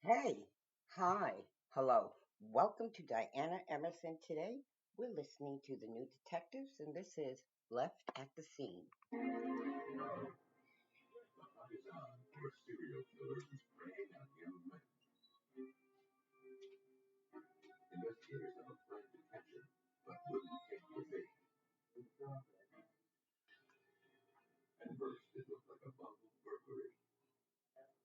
Hey, hi, hello. Welcome to Diana Emerson. Today we're listening to The New Detectives, and this is Left at the Scene. The hunt is on for a serial killer who's preying on young men. Investigators have a plan to catch him, but wouldn't take your bait. At first, it looked like a bungled burglary,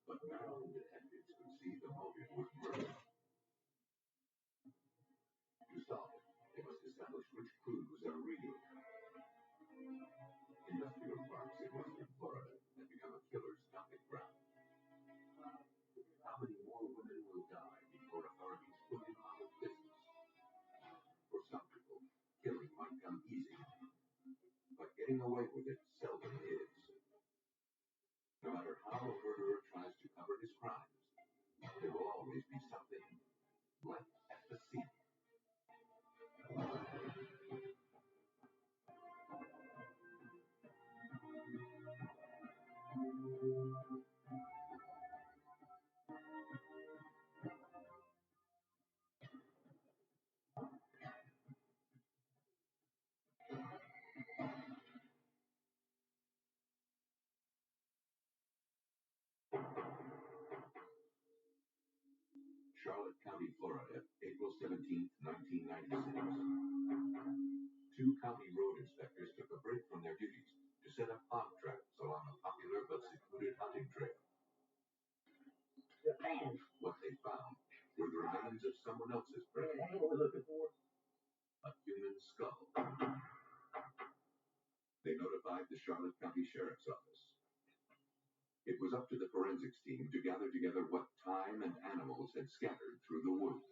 but now detectives could see the motive was murder. To solve it, they must establish which clues are real. Industrial parks in western Florida have become a killer's stomping ground. How many more women will die before authorities put him out of business? For some people, killing might come easy, but getting away with it seldom is. No matter how a murderer tries to cover his crimes, there will always be something left at the scene. Charlotte County, Florida, April 17, 1996. Two county road inspectors took a break from their duties to set up hog traps along a popular but secluded hunting trail. What they found were the remains of someone else's prey, a human skull. They notified the Charlotte County Sheriff's Office. It was up to the forensics team to gather together what time and animals had scattered through the woods.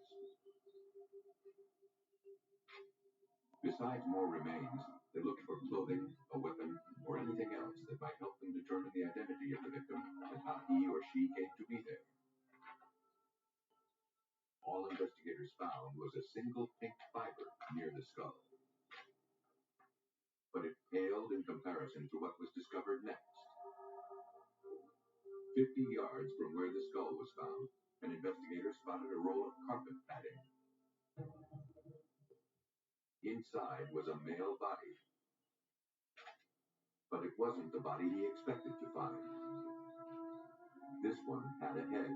Besides more remains, they looked for clothing, a weapon, or anything else that might help them determine the identity of the victim and how he or she came to be there. All investigators found was a single pink fiber near the skull. But it paled in comparison to what was discovered next. 50 yards from where the skull was found, an investigator spotted a roll of carpet padding. Inside was a male body, but it wasn't the body he expected to find. This one had a head.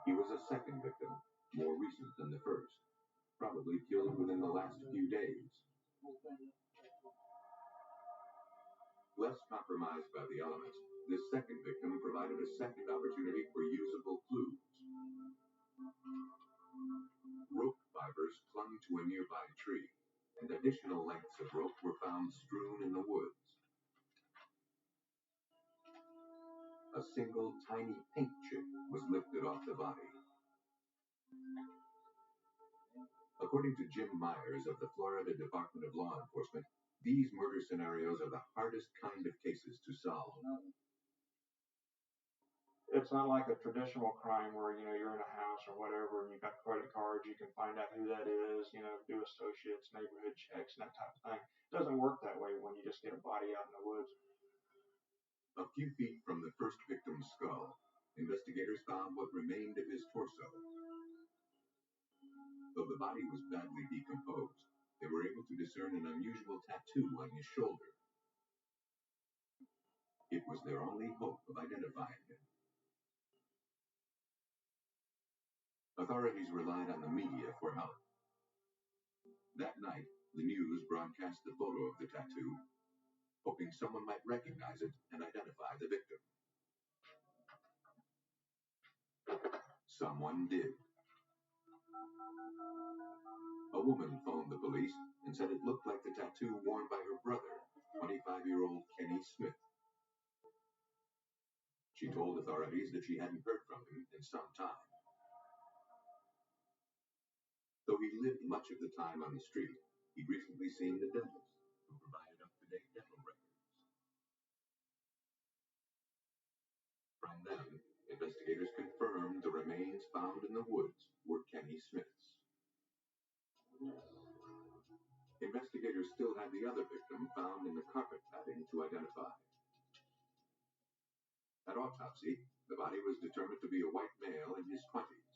He was a second victim, more recent than the first, probably killed within the last few days. Less compromised by the elements, this second victim provided a second opportunity for usable clues. Rope fibers clung to a nearby tree, and additional lengths of rope were found strewn in the woods. A single tiny pink chip was lifted off the body. According to Jim Myers of the Florida Department of Law Enforcement, these murder scenarios are the hardest kind of cases to solve. It's not like a traditional crime where, you're in a house or whatever and you've got credit cards, you can find out who that is, do associates, neighborhood checks, and that type of thing. It doesn't work that way when you just get a body out in the woods. A few feet from the first victim's skull, investigators found what remained of his torso. Though the body was badly decomposed, they were able to discern an unusual tattoo on his shoulder. It was their only hope of identifying him. Authorities relied on the media for help. That night, the news broadcast the photo of the tattoo, hoping someone might recognize it and identify the victim. Someone did. A woman phoned the police and said it looked like the tattoo worn by her brother, 25-year-old Kenny Smith. She told authorities that she hadn't heard from him in some time. Though he lived much of the time on the street, he'd recently seen the dentist, who provided up-to-date dental records. From them, investigators confirmed the remains found in the woods were Kenny Smith's. Investigators still had the other victim found in the carpet padding to identify. At autopsy, the body was determined to be a white male in his 20s.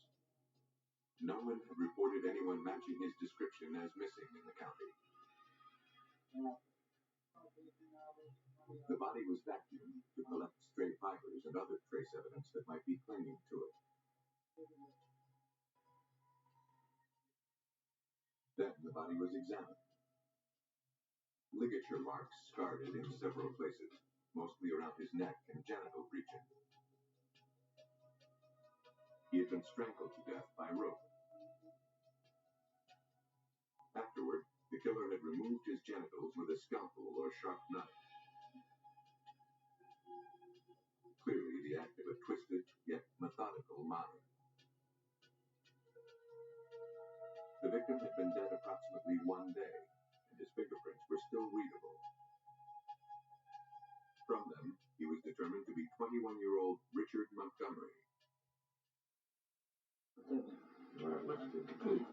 No one had reported anyone matching his description as missing in the county. The body was vacuumed to collect stray fibers and other trace evidence that might be clinging to it. Then the body was examined. Ligature marks scarred it in several places, mostly around his neck and genital region. He had been strangled to death by rope. Afterward, the killer had removed his genitals with a scalpel or sharp knife. Clearly the act of a twisted yet methodical mind. The victim had been dead approximately 1 day, and his fingerprints were still readable. From them, he was determined to be 21-year-old Richard Montgomery.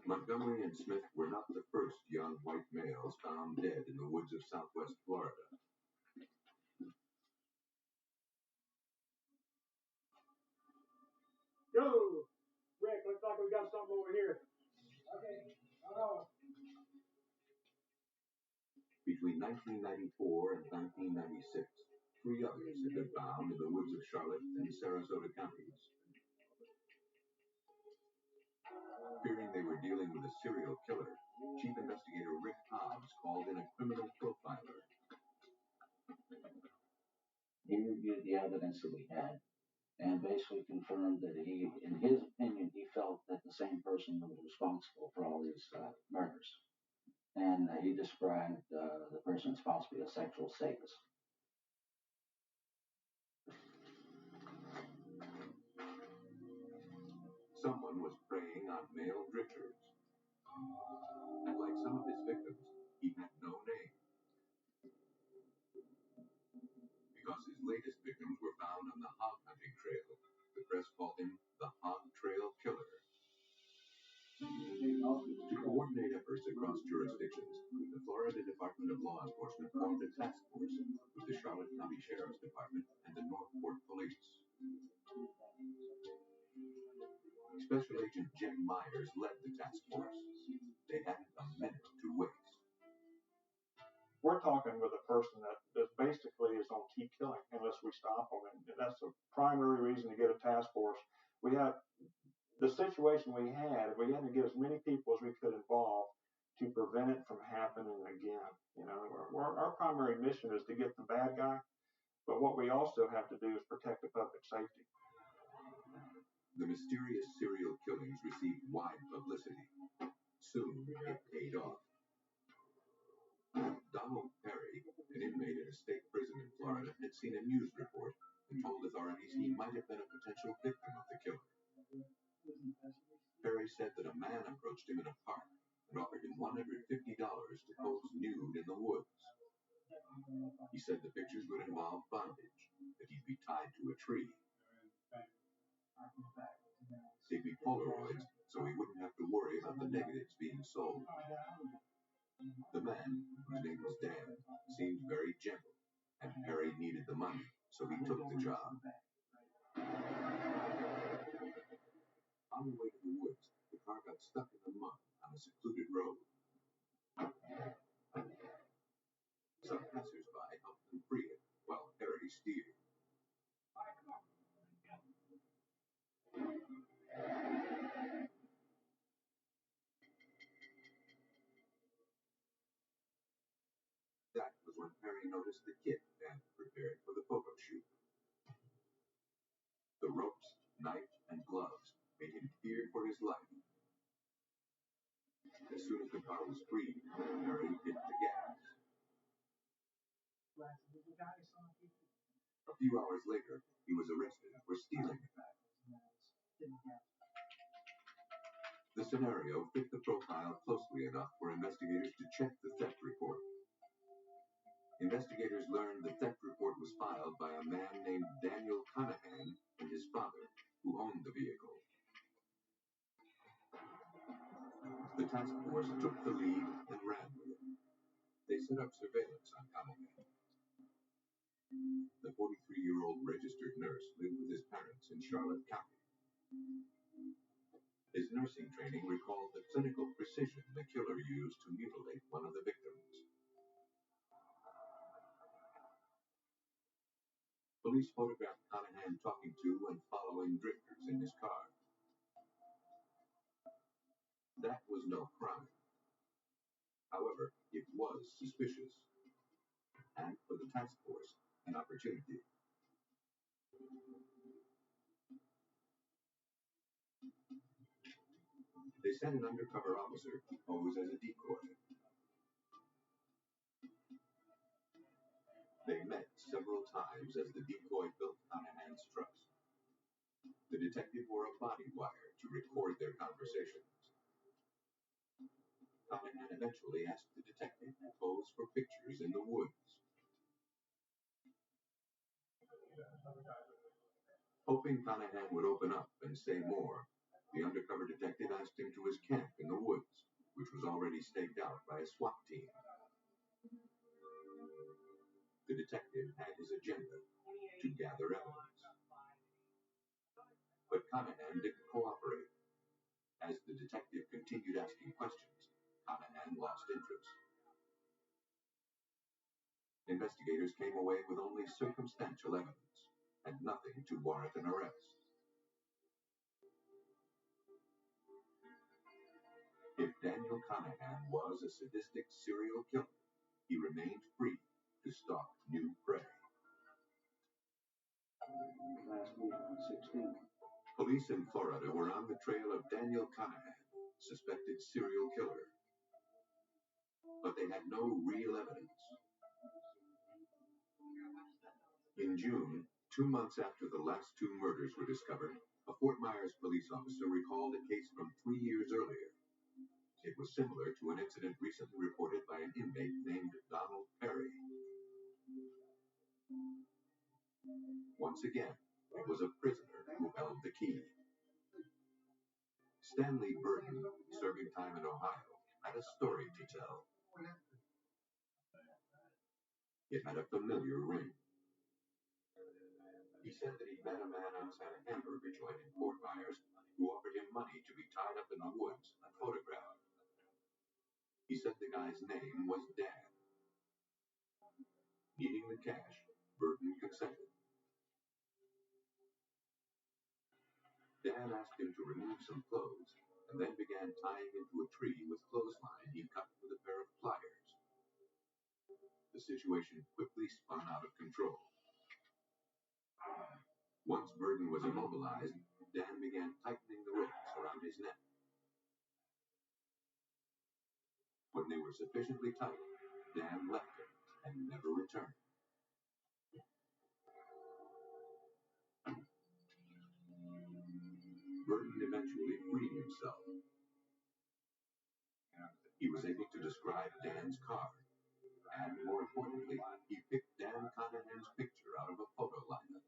Montgomery and Smith were not the first young white males found dead in the woods of southwest Florida. Yo, Rick, looks like we got something over here. Okay, hold on. Between 1994 and 1996, 3 others had been found in the woods of Charlotte and Sarasota counties. Fearing they were dealing with a serial killer, Chief Investigator Rick Hobbs called in a criminal profiler. He reviewed the evidence that we had and basically confirmed that in his opinion, he felt that the same person was responsible for all these murders. And he described the person as possibly a sexual sadist. Someone was preying on male drifters. And like some of his victims, he had no name. Because his latest victims were found on the hog hunting trail, the press called him the Hog Trail Killer. To coordinate efforts across jurisdictions, the Florida Department of Law Enforcement formed a task force with the Charlotte County Sheriff's Department and the Northport Police. Special Agent Jim Myers led the task force. They hadn't a minute to waste. We're talking with a person that basically is going to keep killing unless we stop them. And that's the primary reason to get a task force. We have the situation we had to get as many people as we could involved to prevent it from happening again. You know, our primary mission is to get the bad guy, but what we also have to do is protect the public safety. The mysterious serial killings received wide publicity. Soon, it paid off. Donald Perry, an inmate in a state prison in Florida, had seen a news report and told authorities he might have been a potential victim of the killer. Perry said that a man approached him in a park and offered him $150 to pose nude in the woods. He said the pictures would involve bondage, that he'd be tied to a tree. They'd be Polaroids, so he wouldn't have to worry about the negatives being sold. The man, whose name was Dan, seemed very gentle, and Perry needed the money, so he took the job. On the way to the woods, the car got stuck in the mud on a secluded road. Some passers-by helped them free it, while Perry steered. That was when Perry noticed the kit Dan had prepared for the photo shoot. The ropes, knife, and gloves made him fear for his life. As soon as the car was freed, Perry hit the gas. A few hours later, he was arrested for stealing. The scenario fit the profile closely enough for investigators to check the theft report. Investigators learned the theft report was filed by a man named Daniel Conahan and his father, who owned the vehicle. The task force took the lead and ran with it. They set up surveillance on Conahan. The 43-year-old registered nurse lived Charlotte County. His nursing training recalled the clinical precision the killer used to mutilate one of the victims. Police photographed Conahan talking to and following drifters in his car. That was no crime. However, it was suspicious, and for the task force, an opportunity. They sent an undercover officer to pose as a decoy. They met several times as the decoy built Conahan's trust. The detective wore a body wire to record their conversations. Conahan eventually asked the detective to pose for pictures in the woods. Hoping Conahan would open up and say more, the undercover detective asked him to his camp in the woods, which was already staked out by a SWAT team. The detective had his agenda to gather evidence. But Conahan didn't cooperate. As the detective continued asking questions, Conahan lost interest. Investigators came away with only circumstantial evidence and nothing to warrant an arrest. If Daniel Conahan was a sadistic serial killer, he remained free to stalk new prey. Last week on 16. Police in Florida were on the trail of Daniel Conahan, suspected serial killer. But they had no real evidence. In June, 2 months after the last two murders were discovered, a Fort Myers police officer recalled a case from 3 years earlier. It was similar to an incident recently reported by an inmate named Donald Perry. Once again, it was a prisoner who held the key. Stanley Burton, serving time in Ohio, had a story to tell. It had a familiar ring. He said that he'd met a man outside a hamburger joint in Fort Myers who offered him money to be tied up in the woods and photographed. He said the guy's name was Dan. Needing the cash, Burton consented. Dan asked him to remove some clothes and then began tying into a tree with clothesline he cut with a pair of pliers. The situation quickly spun out of control. Once Burton was immobilized, Dan began tightening the ropes around his neck. When they were sufficiently tight, Dan left him and never returned. Burton eventually freed himself. He was able to describe Dan's car, and more importantly, he picked Dan Conahan's picture out of a photo lineup.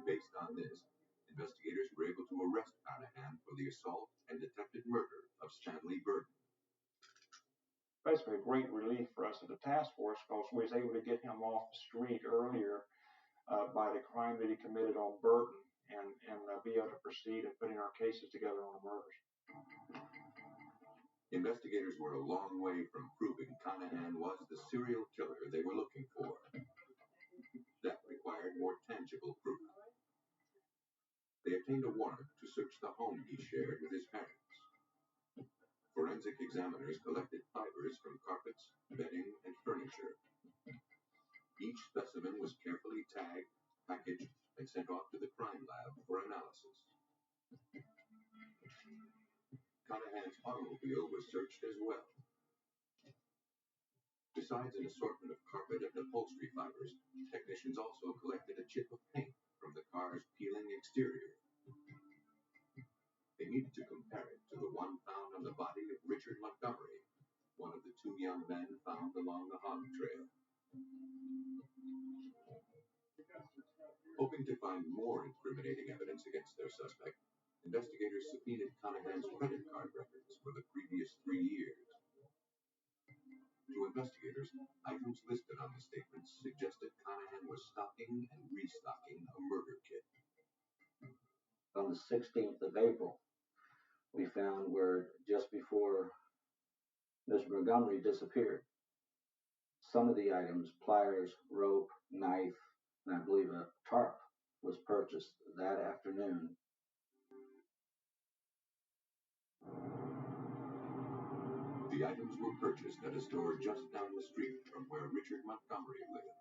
Based on this, investigators were able to arrest Conahan for the assault and attempted murder of Stanley Burton. Basically a great relief for us at the task force because we was able to get him off the street earlier by the crime that he committed on Burton and be able to proceed in putting our cases together on the murders. Investigators were a long way from proving Conahan was the serial killer they were looking for. That required more tangible proof. They obtained a warrant to search the home he shared with his parents. Forensic examiners collected fibers from carpets, bedding, and furniture. Each specimen was carefully tagged, packaged, and sent off to the crime lab for analysis. Conahan's automobile was searched as well. Besides an assortment of carpet and upholstery fibers, technicians also collected a chip of paint from the car's peeling exterior. They needed to compare it to the one found on the body of Richard Montgomery, one of the two young men found along the hog trail. Hoping to find more incriminating evidence against their suspect, investigators subpoenaed Conahan's credit card records for the previous 3 years. To investigators, items listed on the statements suggested Conahan was stocking and restocking a murder kit. On the 16th of April, we found where just before Mr. Montgomery disappeared, some of the items, pliers, rope, knife, and I believe a tarp, was purchased that afternoon. The items were purchased at a store just down the street from where Richard Montgomery lived.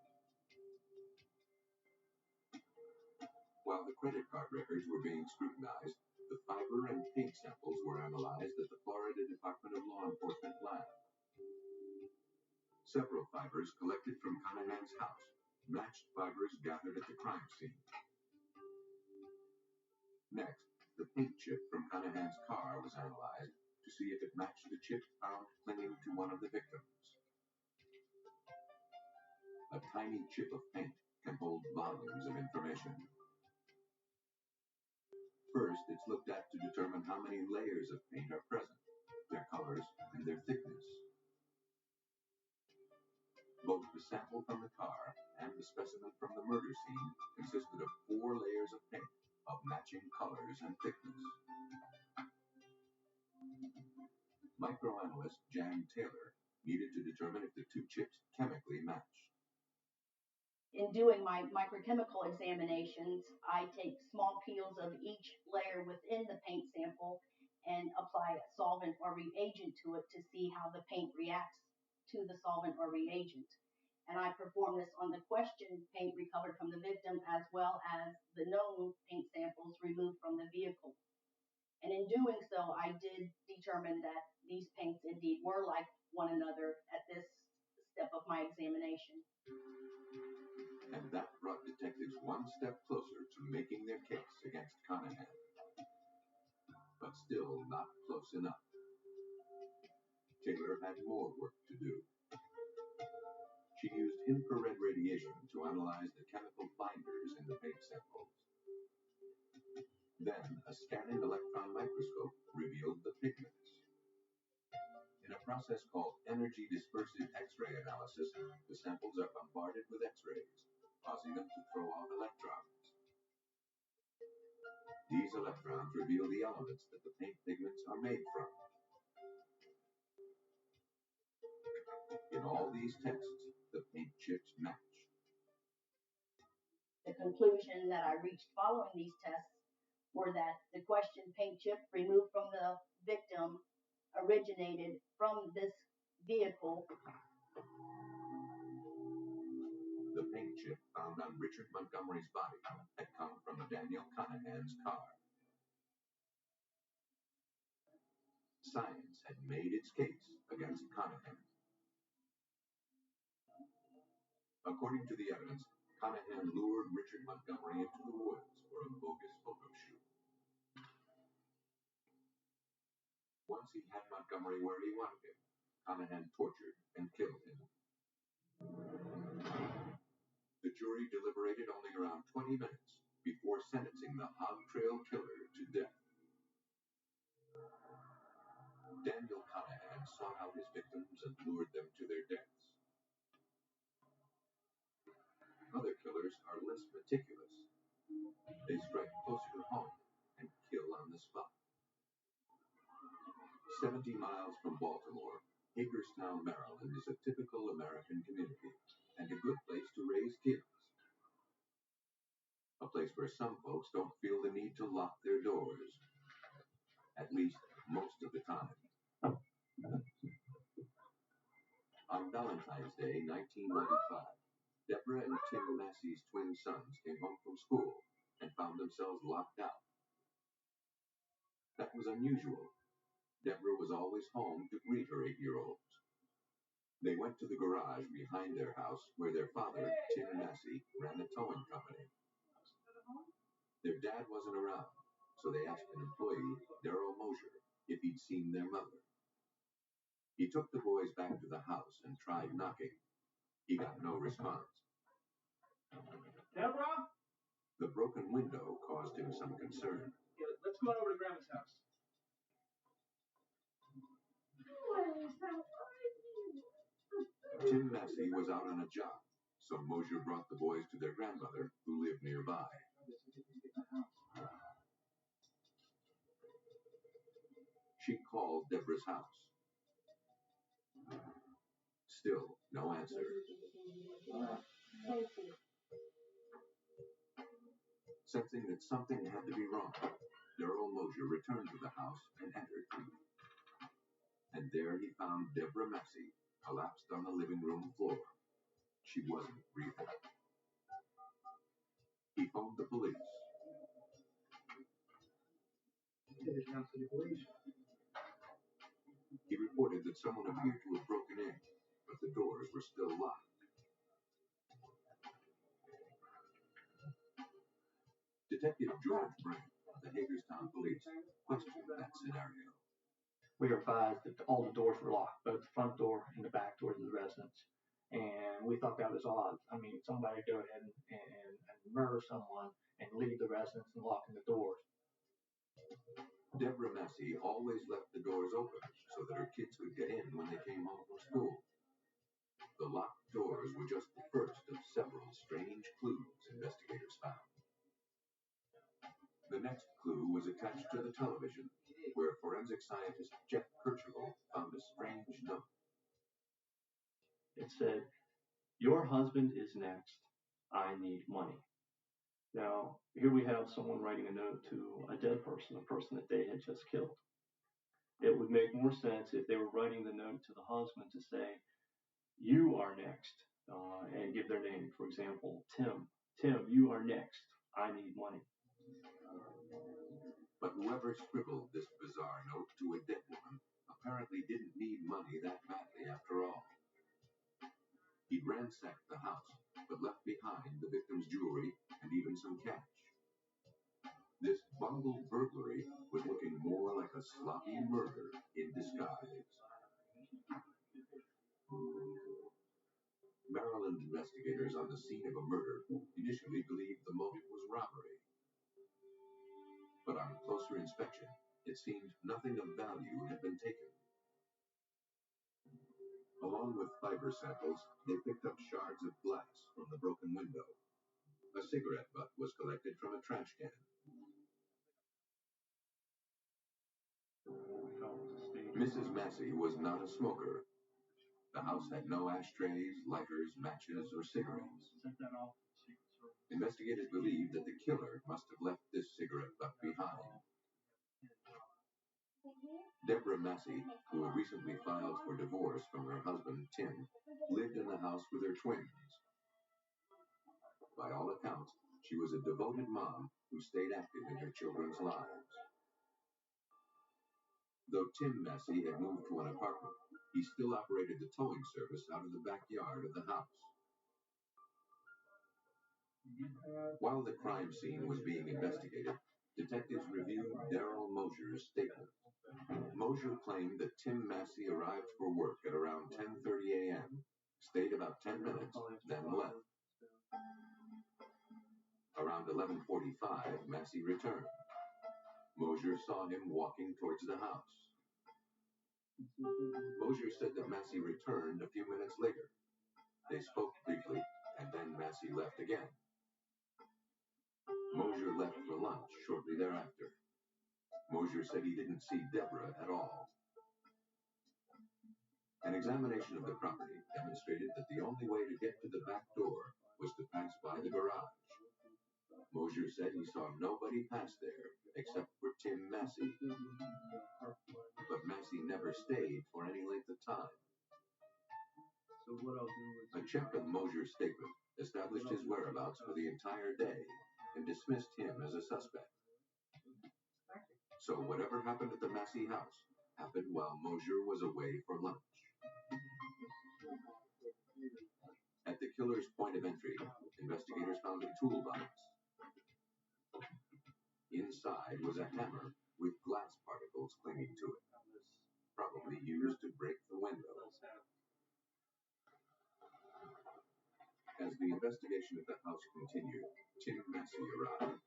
While the credit card records were being scrutinized, the fiber and paint samples were analyzed at the Florida Department of Law Enforcement lab. Several fibers collected from Conahan's house matched fibers gathered at the crime scene. Next, the paint chip from Conahan's car was analyzed to see if it matched the chip found clinging to one of the victims. A tiny chip of paint can hold volumes of information. First, it's looked at to determine how many layers of paint are present, their colors, and their thickness. Both the sample from the car and the specimen from the murder scene consisted of 4 layers of paint of matching colors and thickness. Microanalyst Jan Taylor needed to determine if the two chips chemically matched. In doing my microchemical examinations, I take small peels of each layer within the paint sample and apply a solvent or reagent to it to see how the paint reacts to the solvent or reagent. And I perform this on the questioned paint recovered from the victim as well as the known paint samples removed from the vehicle. And in doing so, I did determine that these paints indeed were like one another at this step of my examination. And that brought detectives one step closer to making their case against Conahan. But still not close enough. Taylor had more work to do. She used infrared radiation to analyze the chemical binders in the paint samples. Then, a scanning electron microscope revealed the pigments. In a process called energy dispersive X-ray analysis, the samples are bombarded with X-rays, causing them to throw off electrons. These electrons reveal the elements that the paint pigments are made from. In all these tests, the paint chips match. The conclusion that I reached following these tests were that the questioned paint chip removed from the victim originated from this vehicle. The paint chip found on Richard Montgomery's body had come from Daniel Conahan's car. Science had made its case against Conahan. According to the evidence, Conahan lured Richard Montgomery into the woods for a bogus photo shoot. Once he had Montgomery where he wanted him, Conahan tortured and killed him. The jury deliberated only around 20 minutes before sentencing the Hog Trail killer to death. Daniel Conahan sought out his victims and lured them to their deaths. Other killers are less meticulous. They strike closer to home and kill on the spot. 70 miles from Baltimore, Hagerstown, Maryland is a typical American community and a good place to raise kids. A place where some folks don't feel the need to lock their doors, at least most of the time. On Valentine's Day, 1995, Deborah and Tim Massey's twin sons came home from school and found themselves locked out. That was unusual. Deborah was always home to greet her 8-year-olds. They went to the garage behind their house where their father, Tim Massey, ran a towing company. Their dad wasn't around, so they asked an employee, Darrell Mosier, if he'd seen their mother. He took the boys back to the house and tried knocking. He got no response. Deborah? The broken window caused him some concern. Yeah, let's go on over to Grandma's house. Tim Massey was out on a job, So Mosier brought the boys to their grandmother, who lived nearby. She called Deborah's house. Still, no answer. Sensing that something had to be wrong, Darrell Mosier returned to the house and entered. And there he found Deborah Massey, collapsed on the living room floor. She wasn't breathing. He phoned the police. He reported that someone appeared to have broken in, but the doors were still locked. Detective George Brent of the Hagerstown Police questioned that scenario. We were advised that all the doors were locked, both the front door and the back door of the residence. And we thought that was odd. I mean, somebody go ahead and murder someone and leave the residence and locking the doors. Deborah Massey always left the doors open so that her kids could get in when they came home from school. The locked doors were just the first of several strange clues investigators found. The next clue was attached to the television, where forensic scientist Jeff Kercheval found a strange note. It said, "Your husband is next. I need money." Now, here we have someone writing a note to a dead person, a person that they had just killed. It would make more sense if they were writing the note to the husband to say, "You are next," and give their name. For example, Tim. "Tim, you are next. I need money." But whoever scribbled this bizarre note to a dead woman apparently didn't need money that badly after all. He'd ransacked the house, but left behind the victim's jewelry and even some cash. This bungled burglary was looking more like a sloppy murder in disguise. Maryland investigators on the scene of a murder initially believed the motive was robbery. But on closer inspection, it seemed nothing of value had been taken. Along with fiber samples, they picked up shards of glass from the broken window. A cigarette butt was collected from a trash can. Mrs. Massey was not a smoker. The house had no ashtrays, lighters, matches, or cigarettes. Investigators believed that the killer must have left this cigarette butt behind. Deborah Massey, who had recently filed for divorce from her husband, Tim, lived in the house with her twins. By all accounts, she was a devoted mom who stayed active in her children's lives. Though Tim Massey had moved to an apartment, he still operated the towing service out of the backyard of the house. While the crime scene was being investigated, detectives reviewed Darrell Mosier's statement. Mosier claimed that Tim Massey arrived for work at around 10:30 a.m., stayed about 10 minutes, then left. Around 11:45, Massey returned. Mosier saw him walking towards the house. Mosier said that Massey returned a few minutes later. They spoke briefly, and then Massey left again. Mosier left for lunch shortly thereafter. Mosier said he didn't see Deborah at all. An examination of the property demonstrated that the only way to get to the back door was to pass by the garage. Mosier said he saw nobody pass there except for Tim Massey. But Massey never stayed for any length of time. A check of Mosier's statement established his whereabouts for the entire day and dismissed him as a suspect. So whatever happened at the Massey house happened while Mosier was away for lunch. At the killer's point of entry, investigators found a toolbox. Inside was a hammer with glass particles clinging to it, probably used to break the window. As the investigation of the house continued, Tim Massey arrived.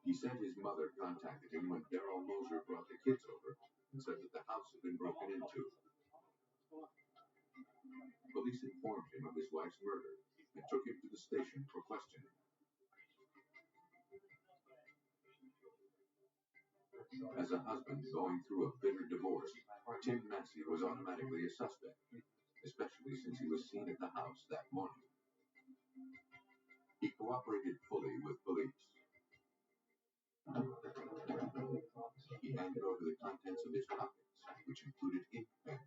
He said his mother contacted him when Darrell Mosier brought the kids over and said that the house had been broken into. Police informed him of his wife's murder and took him to the station for questioning. As a husband going through a bitter divorce, Tim Massey was automatically a suspect, especially since he was seen at the house that morning. He cooperated fully with police. He handed over the contents of his pockets, which included ink pens.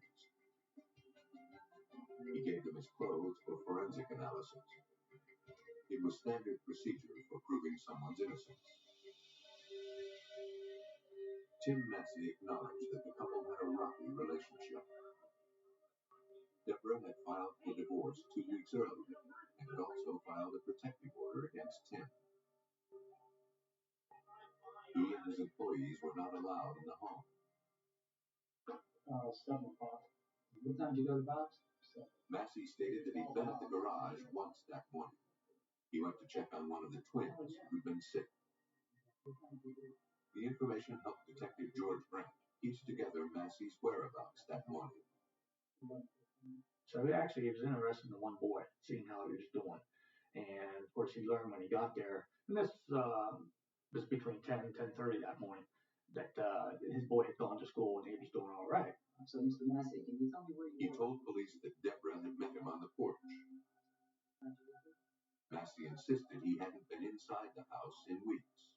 He gave them his clothes for forensic analysis. It was standard procedure for proving someone's innocence. Tim Massey acknowledged that the couple had a rocky relationship. Deborah had filed for divorce 2 weeks earlier and had also filed a protective order against Tim. He and his employees were not allowed in the home. 7 o'clock. What time did you go to the box? Massey stated that he'd been at the garage once that morning. He went to check on one of the twins who'd been sick. The information helped Detective George Brandt piece together Massey's whereabouts that morning. So he was interested in the one boy, seeing how he was doing. And of course, he learned when he got there, and this was between 10 and 10:30 that morning, that his boy had gone to school and he was doing all right. So, Mr. Massey, can you tell me where you He told police that Deborah had met him on the porch. Massey insisted he hadn't been inside the house in weeks.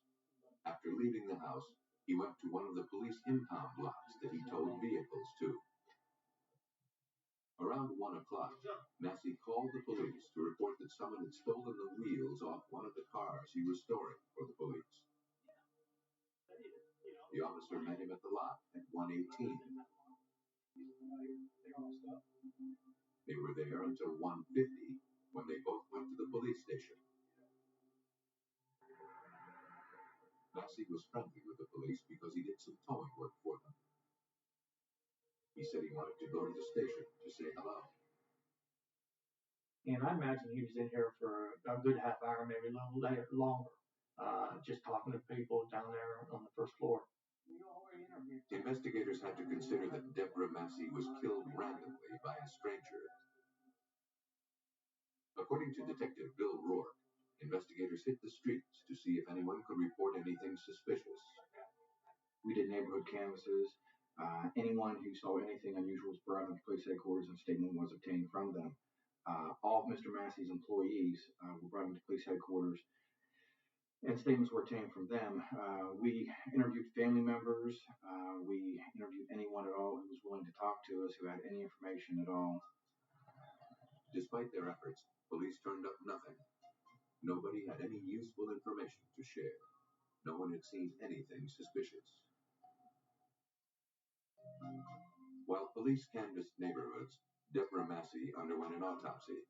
After leaving the house, he went to one of the police impound lots that he towed vehicles to. Around 1 o'clock, Massey called the police to report that someone had stolen the wheels off one of the cars he was storing for the police. The officer met him at the lot at 1:18. They were there until 1:50 when they both went to the police station. Massey was friendly with the police because he did some towing work for them. He said he wanted to go to the station to say hello. And I imagine he was in here for a good half hour, maybe a little longer, just talking to people down there on the first floor. Investigators had to consider that Deborah Massey was killed randomly by a stranger. According to Detective Bill Rourke, investigators hit the streets to see if anyone could report anything suspicious. We did neighborhood canvases. Anyone who saw anything unusual was brought into police headquarters and a statement was obtained from them. All of Mr. Massey's employees were brought into police headquarters and statements were obtained from them. We interviewed family members. We interviewed anyone at all who was willing to talk to us, who had any information at all. Despite their efforts, police turned up nothing. Nobody had any useful information to share. No one had seen anything suspicious. While police canvassed neighborhoods, Deborah Massey underwent an autopsy.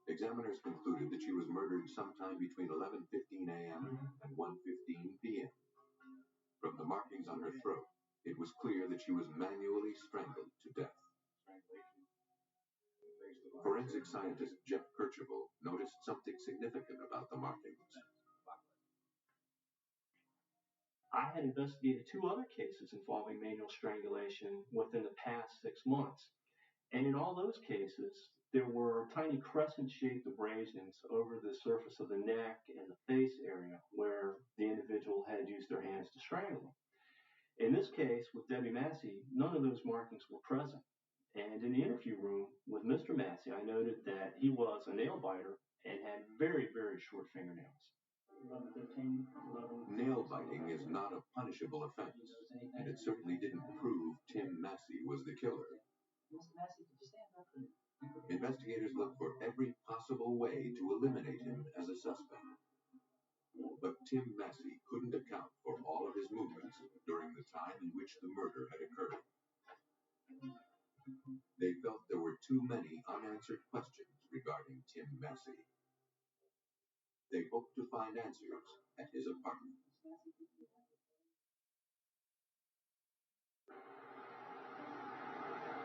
Examiners concluded that she was murdered sometime between 11:15 a.m. and 1:15 p.m. From the markings on her throat, it was clear that she was manually strangled to death. Forensic scientist Jeff Kercheval noticed something significant about the markings. I had investigated 2 other cases involving manual strangulation within the past 6 months. And in all those cases, there were tiny crescent-shaped abrasions over the surface of the neck and the face area where the individual had used their hands to strangle. In this case, with Debbie Massey, none of those markings were present. And in the interview room with Mr. Massey, I noted that he was a nail biter and had very, very short fingernails. 11:15, 11. Nail biting is not a punishable offense, and it certainly didn't prove Tim Massey was the killer. Mr. Massey, could you stand up? Investigators looked for every possible way to eliminate him as a suspect. But Tim Massey couldn't account for all of his movements during the time in which the murder had occurred. They felt there were too many unanswered questions regarding Tim Massey. They hoped to find answers at his apartment.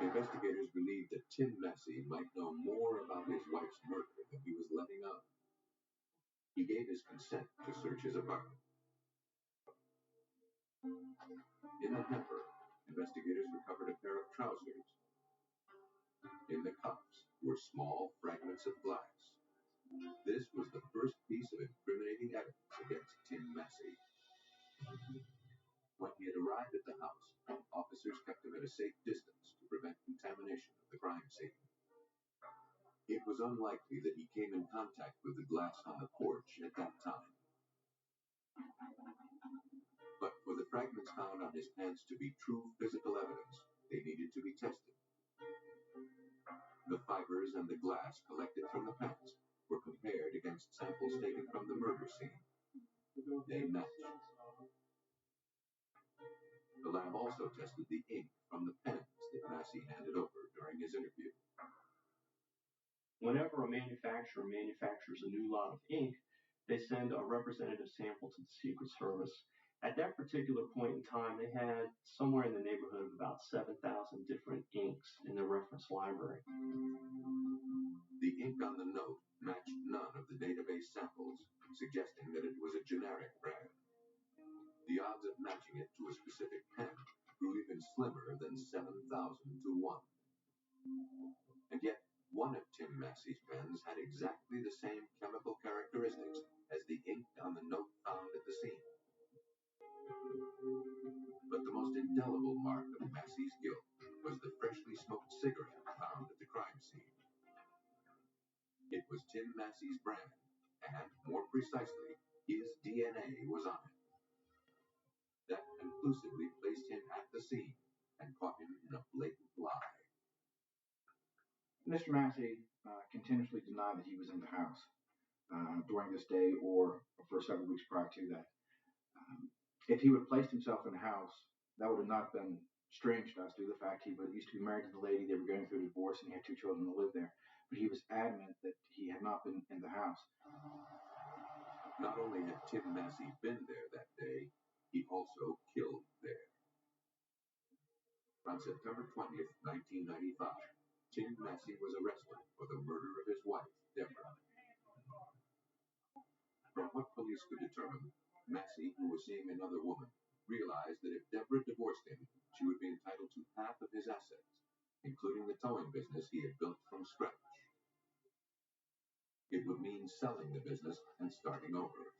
Investigators believed that Tim Massey might know more about his wife's murder than he was letting on. He gave his consent to search his apartment. In a hamper, investigators recovered a pair of trousers, In the cups were small fragments of glass. This was the first piece of incriminating evidence against Tim Massey. When he had arrived at the house, officers kept him at a safe distance to prevent contamination of the crime scene. It was unlikely that he came in contact with the glass on the porch at that time. But for the fragments found on his pants to be true physical evidence, they needed to be tested. The fibers and the glass collected from the pants were compared against samples taken from the murder scene. They matched. The lab also tested the ink from the pens that Massey handed over during his interview. Whenever a manufacturer manufactures a new lot of ink, they send a representative sample to the Secret Service. At that particular point in time, they had somewhere in the neighborhood of about 7,000 different inks in their reference library. The ink on the note matched none of the database samples, suggesting that it was a generic brand. The odds of matching it to a specific pen grew even slimmer than 7,000 to 1. And yet, one of Tim Massey's pens had exactly the same chemical characteristics as the ink on the note found at the scene. But the most indelible mark of Massey's guilt was the freshly smoked cigarette found at the crime scene. It was Tim Massey's brand, and more precisely, his DNA was on it. That conclusively placed him at the scene and caught him in a blatant lie. Mr. Massey continuously denied that he was in the house during this day or for several weeks prior to that. If he would have placed himself in the house, that would have not been strange to us due to the fact he used to be married to the lady, they were going through a divorce, and he had 2 children to live there. But he was adamant that he had not been in the house. Not only had Tim Massey been there that day, he also killed there. On September 20th, 1995, Tim Massey was arrested for the murder of his wife, Deborah. From what police could determine, Massey, who was seeing another woman, realized that if Deborah divorced him, she would be entitled to half of his assets, including the towing business he had built from scratch. It would mean selling the business and starting over.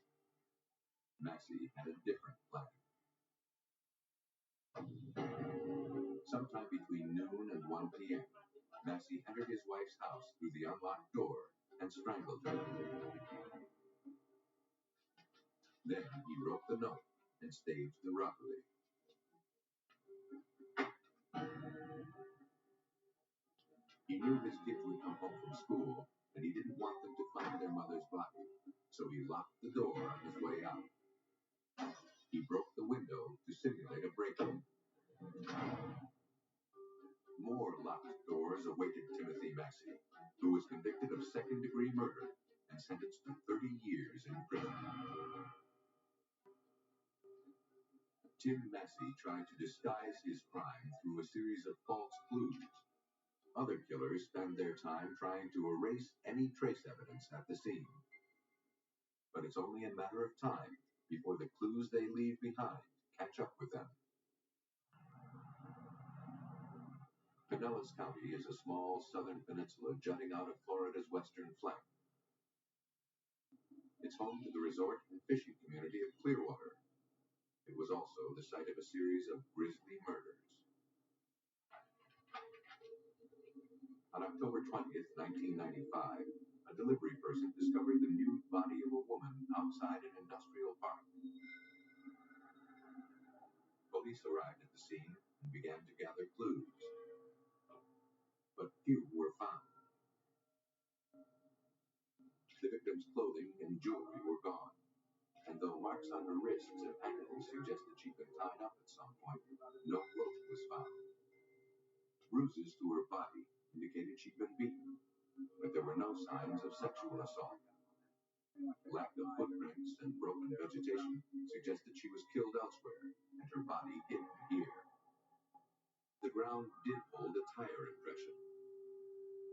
Massey had a different plan. Sometime between noon and 1 p.m., Massey entered his wife's house through the unlocked door and strangled her. Then he wrote the note and staged the robbery. He knew his kids would come home from school, and he didn't want them to find their mother's body, so he locked the door on his way out. He broke the window to simulate a break-in. More locked doors awaited Timothy Massey, who was convicted of second-degree murder and sentenced to 30 years in prison. Tim Massey tried to disguise his crime through a series of false clues. Other killers spend their time trying to erase any trace evidence at the scene. But it's only a matter of time before the clues they leave behind catch up with them. Pinellas County is a small southern peninsula jutting out of Florida's western flank. It's home to the resort and fishing community of Clearwater. It was also the site of a series of grisly murders. On October 20th, 1995, a delivery person discovered the nude body of a woman outside an industrial park. Police arrived at the scene and began to gather clues, but few were found. The victim's clothing and jewelry were gone, and though marks on her wrists and ankles suggest that she'd been tied up at some point, no rope was found. Bruises to her body indicated she'd been beaten, but there were no signs of sexual assault. Lack of footprints and broken vegetation suggest that she was killed elsewhere and her body hidden here. The ground did hold a tire impression.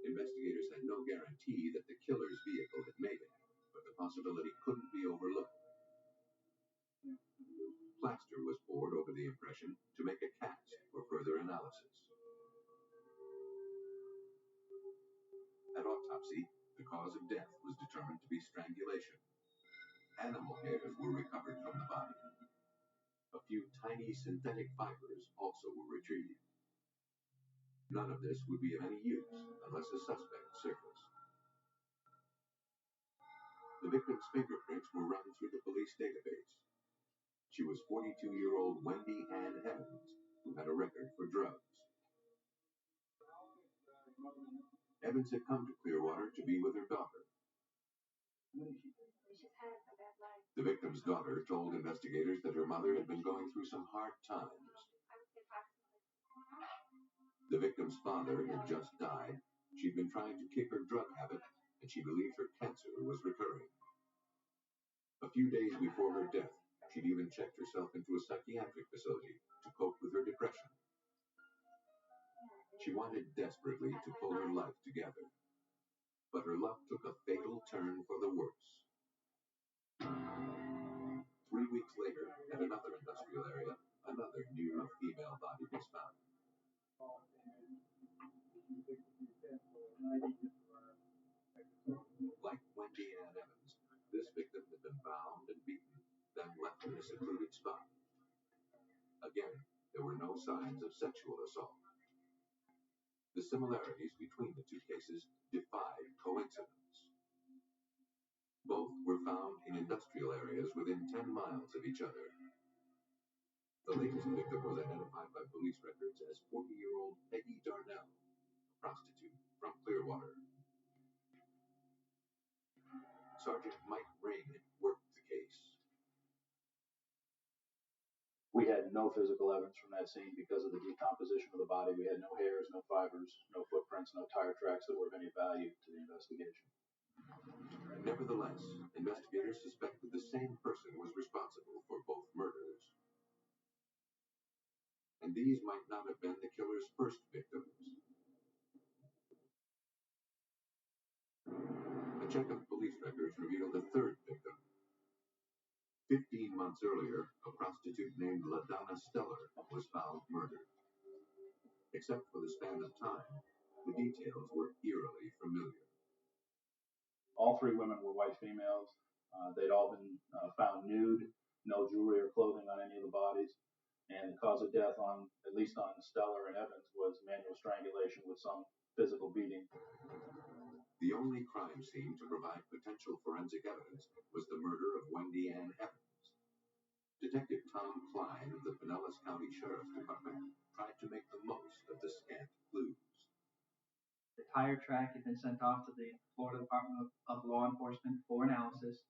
Investigators had no guarantee that the killer's vehicle had made it, but the possibility couldn't be overlooked. Plaster was poured over the impression to make a cast for further analysis. autopsy, the cause of death was determined to be strangulation. Animal hairs were recovered from the body. A few tiny synthetic fibers also were retrieved. None of this would be of any use unless a suspect surfaced. The victim's fingerprints were run through the police database. She was 42-year-old Wendy Ann Evans, who had a record for drugs. Evans had come to Clearwater to be with her daughter. The victim's daughter told investigators that her mother had been going through some hard times. The victim's father had just died. She'd been trying to kick her drug habit, and she believed her cancer was recurring. A few days before her death, she'd even checked herself into a psychiatric facility to cope with her depression. She wanted desperately to pull her life together, but her luck took a fatal turn for the worse. 3 weeks later, at another industrial area, another new female body was found. Like Wendy Ann Evans, this victim had been bound and beaten, then left in a secluded spot. Again, there were no signs of sexual assault. The similarities between the two cases defied coincidence. Both were found in industrial areas within 10 miles of each other. The latest victim was identified by police records as 40-year-old Peggy Darnell, a prostitute from Clearwater. Sergeant Mike Ring worked the case. We had no physical evidence from that scene because of the decomposition of the body. We had no hairs, no fibers, no footprints, no tire tracks that were of any value to the investigation. Nevertheless, investigators suspected the same person was responsible for both murders. And these might not have been the killer's first victims. A check of police records revealed a third victim. 15 months earlier, a prostitute named LaDonna Steller was found murdered. Except for the span of time, the details were eerily familiar. All three women were white females. They'd all been found nude, no jewelry or clothing on any of the bodies. And the cause of death, at least on Steller and Evans, was manual strangulation with some physical beating. The only crime scene to provide potential forensic evidence was the murder of Wendy Ann Evans. Detective Tom Klein of the Pinellas County Sheriff's Department tried to make the most of the scant clues. The tire track had been sent off to the Florida Department of Law Enforcement for analysis.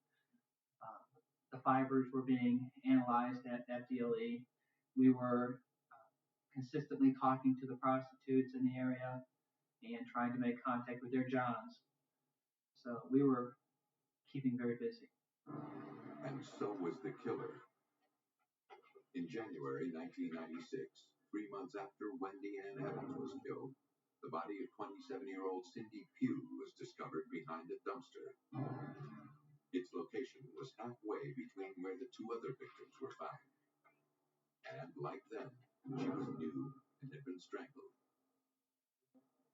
The fibers were being analyzed at FDLE. We were consistently talking to the prostitutes in the area and trying to make contact with their Johns. So we were keeping very busy. And so was the killer. In January 1996, 3 months after Wendy Ann Evans was killed, the body of 27-year-old Cindy Pugh was discovered behind a dumpster. Its location was halfway between where the two other victims were found. And like them, she was nude and had been strangled.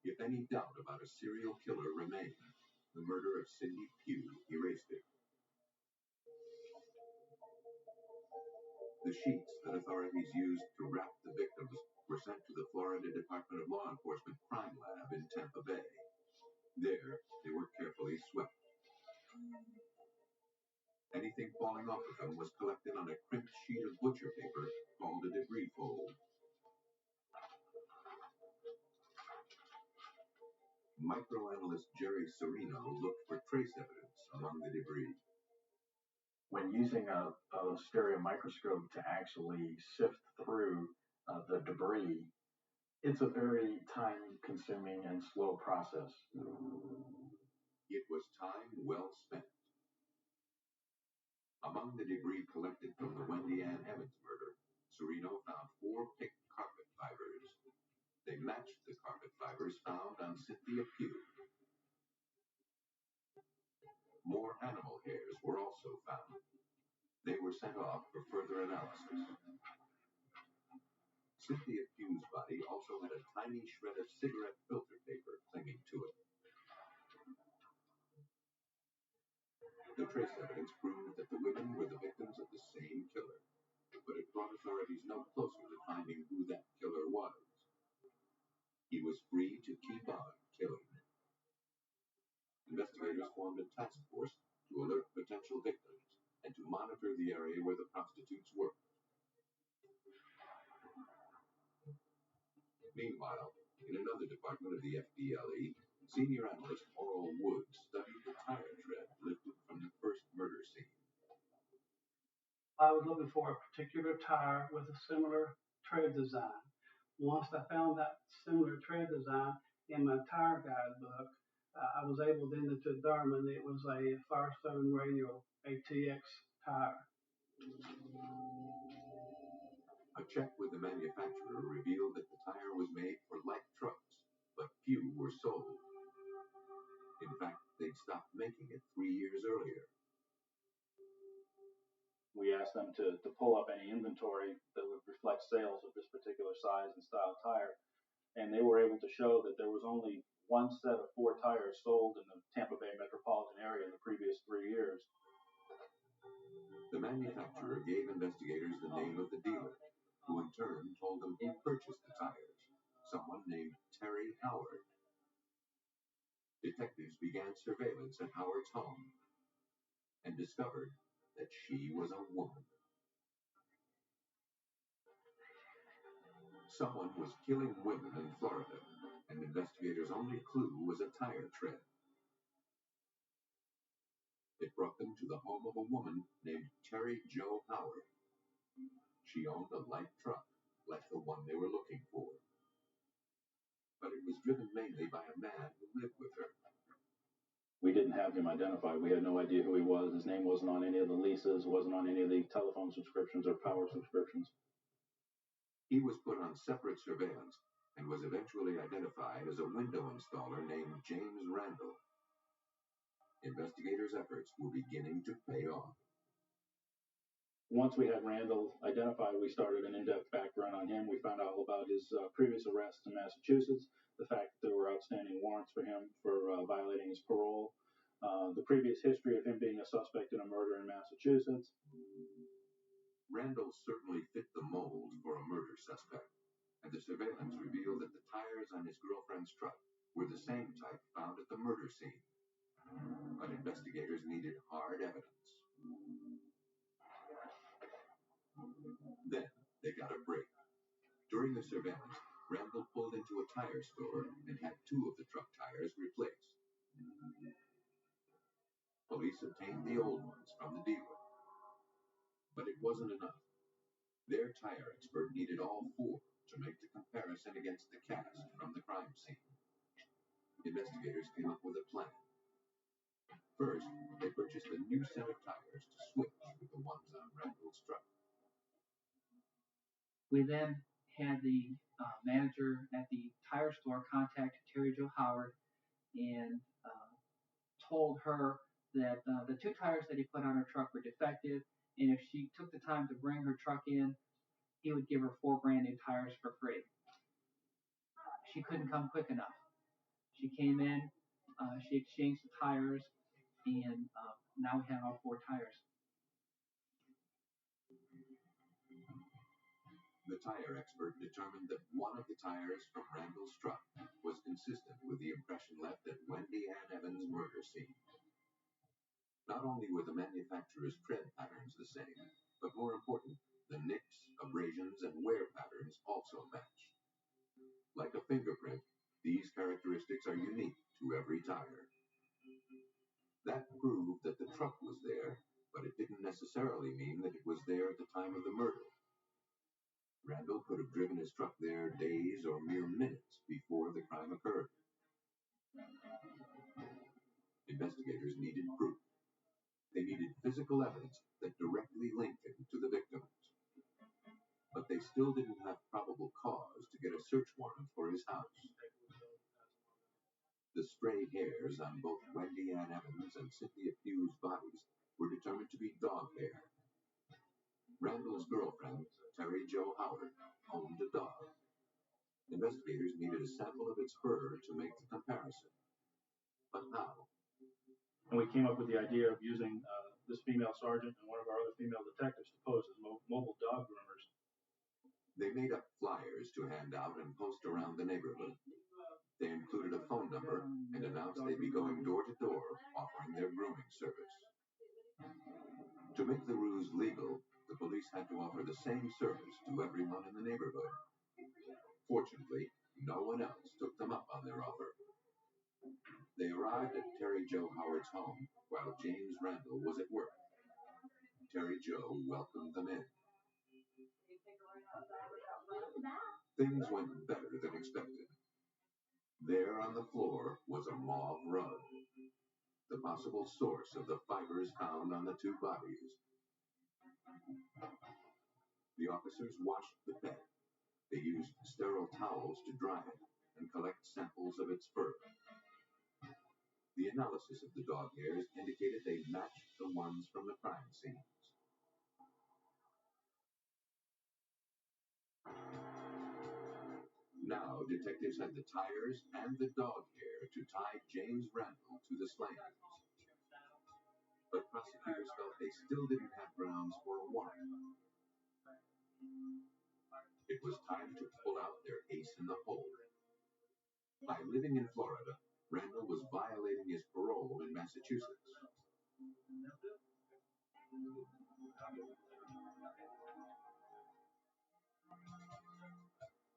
If any doubt about a serial killer remained, the murder of Cindy Pugh erased it. The sheets that authorities used to wrap the victims were sent to the Florida Department of Law Enforcement Crime Lab in Tampa Bay. There, they were carefully swept. Anything falling off of them was collected on a crimped sheet of butcher paper called a debris fold. Microanalyst Jerry Serino looked for trace evidence among the debris. When using a stereo microscope to actually sift through the debris, it's a very time-consuming and slow process. It was time well spent. Among the debris collected from the Wendy Ann Evans murder, Serino found 4 picked carpet fibers. They matched the carpet fibers found on Cynthia Pugh. More animal hairs were also found. They were sent off for further analysis. Cynthia Pugh's body also had a tiny shred of cigarette filter paper clinging to it. The trace evidence proved that the women were the victims of the same killer, but it brought authorities no closer to finding who that killer was. He was free to keep on killing. Investigators formed a task force to alert potential victims and to monitor the area where the prostitutes worked. Meanwhile, in another department of the FDLE, senior analyst Oral Wood studied the tire tread lifted from the first murder scene. I was looking for a particular tire with a similar tread design. Once I found that similar tread design in my tire guidebook, I was able then to determine it was a Firestone Radial ATX tire. A check with the manufacturer revealed that the tire was made for light trucks, but few were sold. In fact, they'd stopped making it 3 years earlier. We asked them to pull up any inventory that would reflect sales of this particular size and style tire, and they were able to show that there was only one set of 4 tires sold in the Tampa Bay metropolitan area in the previous 3 years. The manufacturer gave investigators the name of the dealer, who in turn told them he purchased the tires, someone named Terry Howard. Detectives began surveillance at Howard's home and discovered that she was a woman. Someone was killing women in Florida, and investigators' only clue was a tire tread. It brought them to the home of a woman named Terry Jo Howard. She owned a light truck, like the one they were looking for. But it was driven mainly by a man who lived with her. We didn't have him identified. We had no idea who he was. His name wasn't on any of the leases, wasn't on any of the telephone subscriptions or power subscriptions. He was put on separate surveillance and was eventually identified as a window installer named James Randall. Investigators' efforts were beginning to pay off. Once we had Randall identified, we started an in-depth background on him. We found out all about his previous arrests in Massachusetts, the fact that there were outstanding warrants for him for violating his parole, the previous history of him being a suspect in a murder in Massachusetts. Randall certainly fit the mold for a murder suspect, and the surveillance revealed that the tires on his girlfriend's truck were the same type found at the murder scene. But investigators needed hard evidence. Then they got a break. During the surveillance, Randall pulled into a tire store and had 2 of the truck tires replaced. Police obtained the old ones from the dealer. But it wasn't enough. Their tire expert needed all 4 to make the comparison against the cast from the crime scene. Investigators came up with a plan. First, they purchased a new set of tires to switch with the ones on Randall's truck. We then had the manager at the tire store contact Terry Jo Howard and told her that the 2 tires that he put on her truck were defective, and if she took the time to bring her truck in, he would give her 4 brand new tires for free. She couldn't come quick enough. She came in, she exchanged the tires, and now we have all 4 tires. The tire expert determined that one of the tires from Randall's truck was consistent with the impression left at Wendy Ann Evans' murder scene. Not only were the manufacturer's tread patterns the same, but more important, the nicks, abrasions, and wear patterns also matched. Like a fingerprint, these characteristics are unique to every tire. That proved that the truck was there, but it didn't necessarily mean that it was there at the time of the murder. Randall could have driven his truck there days or mere minutes before the crime occurred. Investigators needed proof. They needed physical evidence that directly linked him to the victims. But they still didn't have probable cause to get a search warrant for his house. The stray hairs on both Wendy Ann Evans and Cynthia Pugh's bodies were determined to be dog hair. Randall's girlfriend, Terry Jo Howard, owned a dog. Investigators needed a sample of its fur to make the comparison. But how? And we came up with the idea of using this female sergeant and one of our other female detectives to pose as mobile dog groomers. They made up flyers to hand out and post around the neighborhood. They included a phone number and announced they'd be going door to door offering their grooming service. To make the ruse legal, the police had to offer the same service to everyone in the neighborhood. Fortunately, no one else took them up on their offer. They arrived at Terry Jo Howard's home while James Randall was at work. Terry Jo welcomed them in. Things went better than expected. There on the floor was a mauve rug, the possible source of the fibers found on the two bodies. The officers washed the bed. They used sterile towels to dry it and collect samples of its fur. The analysis of the dog hairs indicated they matched the ones from the crime scenes. Now, detectives had the tires and the dog hair to tie James Randall to the slayings. But prosecutors felt they still didn't have grounds for a warrant. It was time to pull out their ace in the hole. By living in Florida, Randall was violating his parole in Massachusetts.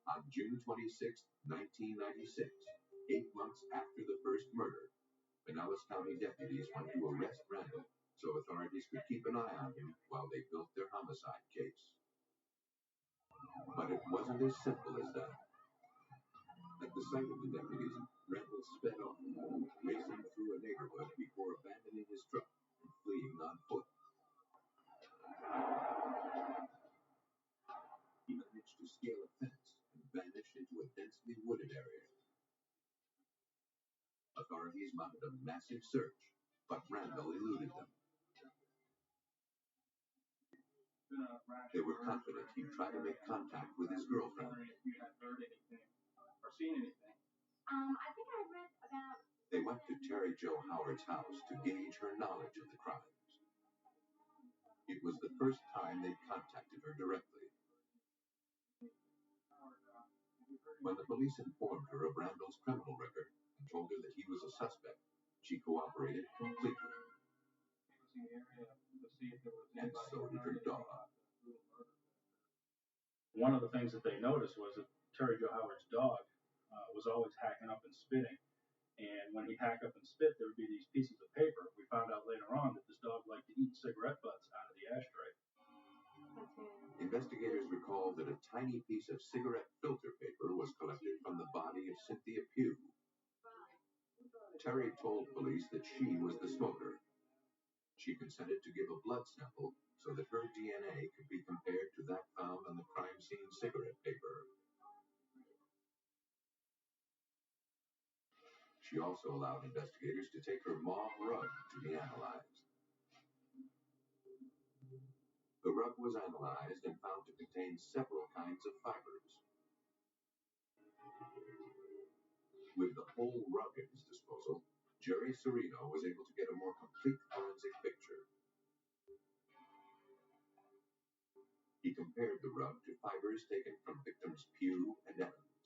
On June 26, 1996, 8 months after the first murder, Pinellas County deputies went to arrest Randall so authorities could keep an eye on him while they built their homicide case. But it wasn't as simple as that. At the sight of the deputies, Randall sped off, racing through a neighborhood before abandoning his truck and fleeing on foot. He managed to scale a fence and vanish into a densely wooded area. Authorities mounted a massive search, but Randall eluded them. They were confident he'd try to make contact with his girlfriend. If you had heard anything or seen anything. I think I read about... They went to Terry Jo Howard's house to gauge her knowledge of the crimes. It was the first time they'd contacted her directly. When the police informed her of Randall's criminal record and told her that he was a suspect, she cooperated completely. And so did her dog. One of the things that they noticed was that Terry Jo Howard's dog was always hacking up and spitting. And when he'd hack up and spit, there would be these pieces of paper. We found out later on that this dog liked to eat cigarette butts out of the ashtray. Investigators recalled that a tiny piece of cigarette filter paper was collected from the body of Cynthia Pugh. Terry told police that she was the smoker. She consented to give a blood sample so that her DNA could be compared to that found on the crime scene cigarette paper. She also allowed investigators to take her mauve rug to be analyzed. The rug was analyzed and found to contain several kinds of fibers. With the whole rug at his disposal, Jerry Serino was able to get a more complete forensic picture. He compared the rug to fibers taken from victims Pugh and Evans.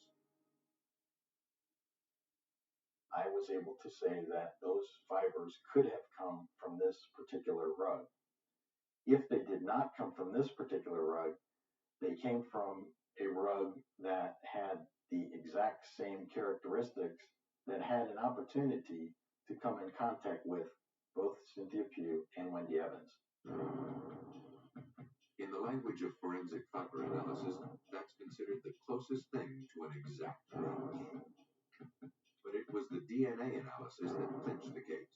I was able to say that those fibers could have come from this particular rug. If they did not come from this particular rug, they came from a rug that had the exact same characteristics that had an opportunity to come in contact with both Cynthia Pugh and Wendy Evans. In the language of forensic fiber analysis, that's considered the closest thing to an exact match. But it was the DNA analysis that clinched the case.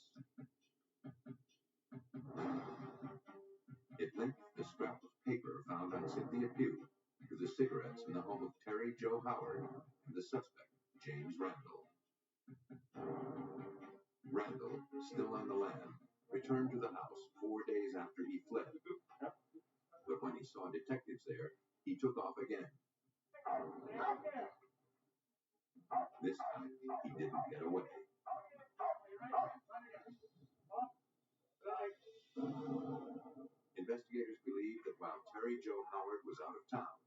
It linked the scrap of paper found on Cynthia Pugh to the cigarettes in the home of Terry Jo Howard and the suspect, James Randall. Randall, still on the lam, returned to the house 4 days after he fled. But when he saw detectives there, he took off again. This time, he didn't get away. Mary Jo Howard was out of town,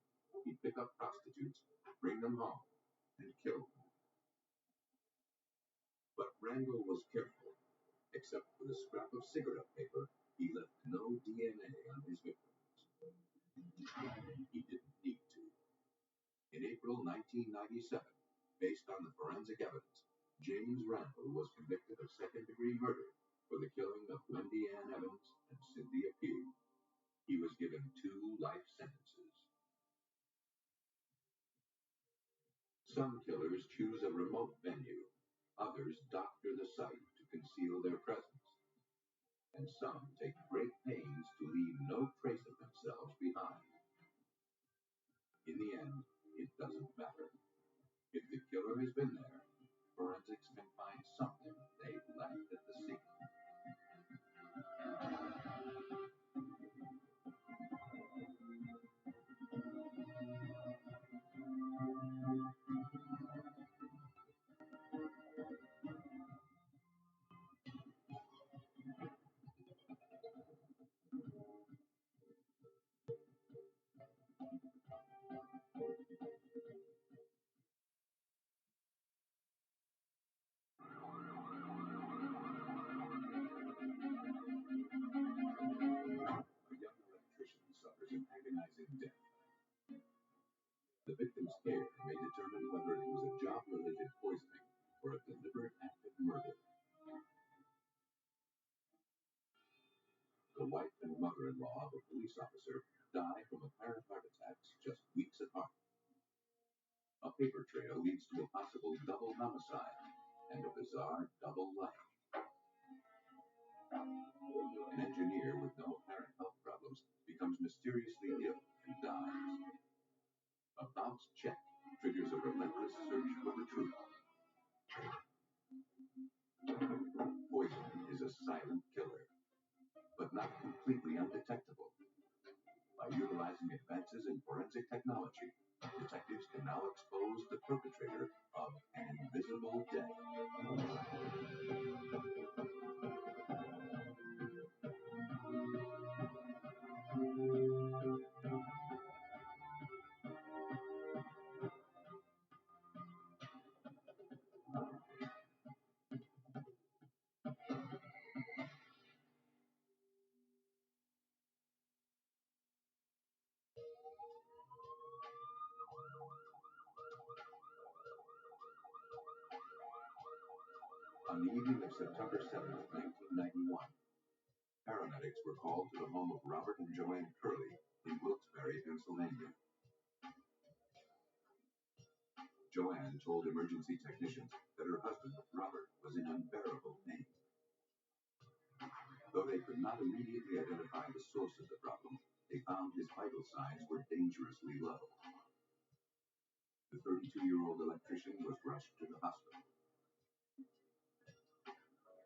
he'd pick up prostitutes, bring them home, and kill them. But Randall was careful. Except for the scrap of cigarette paper, he left no DNA on his victims. He didn't need to. In April 1997, based on the forensic evidence, James Randall was convicted of second-degree murder for the killing of Wendy Ann Evans and Cynthia Pugh. He was given 2 life sentences. Some killers choose a remote venue. Others doctor the site to conceal their presence. And some take great pains to leave no trace of themselves behind. In the end, it doesn't matter. If the killer has been there, forensics can find something they've left at the scene. A young electrician suffers an agonizing death. The victim's care may determine whether it was a job-related poisoning or a deliberate act of murder. The wife and mother-in-law of a police officer die from apparent heart attacks just weeks apart. A paper trail leads to a possible double homicide and a bizarre double life. An engineer with no apparent health problems becomes mysteriously ill and dies. A bounced check triggers a relentless search for the truth. Poison is a silent killer, but not completely undetectable. By utilizing advances in forensic technology, detectives can now expose the perpetrator of an invisible death. On the evening of September 7th, 1991, paramedics were called to the home of Robert and Joanne Curley in Wilkes-Barre, Pennsylvania. Joanne told emergency technicians that her husband, Robert, was in unbearable pain. Though they could not immediately identify the source of the problem, they found his vital signs were dangerously low. The 32-year-old electrician was rushed to the hospital.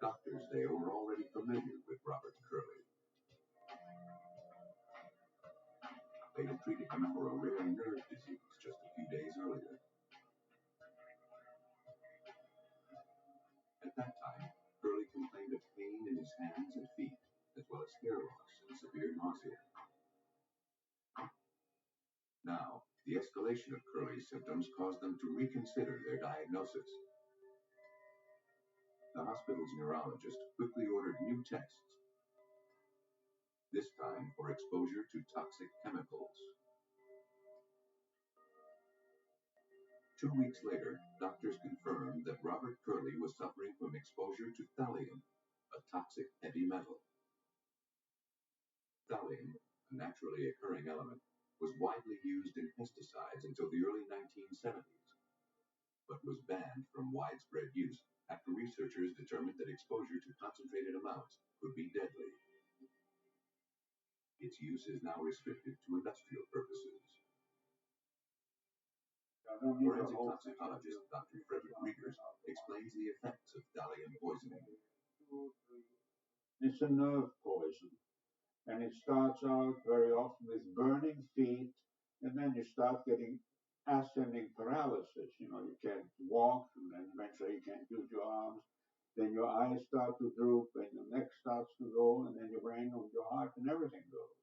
Doctors there were already familiar with Robert Curley. They had treated him for a rare nerve disease just a few days earlier. At that time, Curley complained of pain in his hands and feet, as well as hair loss and severe nausea. Now, the escalation of Curley's symptoms caused them to reconsider their diagnosis. The hospital's neurologist quickly ordered new tests, this time for exposure to toxic chemicals. 2 weeks later, doctors confirmed that Robert Curley was suffering from exposure to thallium, a toxic heavy metal. Thallium, a naturally occurring element, was widely used in pesticides until the early 1970s, but was banned from widespread use after researchers determined that exposure to concentrated amounts could be deadly. Its use is now restricted to industrial purposes. Forensic toxicologist Dr. Frederick Riegers explains the effects of thallium poisoning. It's a nerve poison, and it starts out very often with burning feet, and then you start getting ascending paralysis. You can't walk, and then eventually you can't use your arms. Then your eyes start to droop, and your neck starts to go, and then your brain and your heart and everything goes.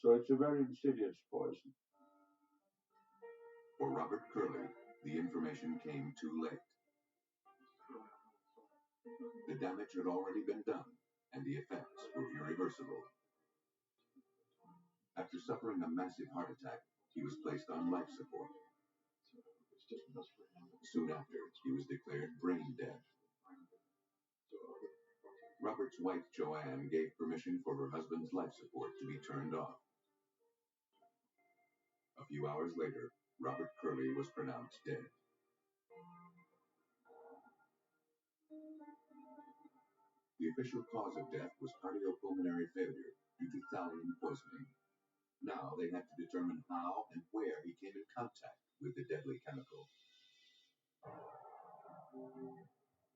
So it's a very insidious poison. For Robert Curley, the information came too late. The damage had already been done, and the effects were irreversible. After suffering a massive heart attack, he was placed on life support. Soon after, he was declared brain dead. Robert's wife, Joanne, gave permission for her husband's life support to be turned off. A few hours later, Robert Curley was pronounced dead. The official cause of death was cardiopulmonary failure due to thallium poisoning. Now they had to determine how and where he came in contact with the deadly chemical.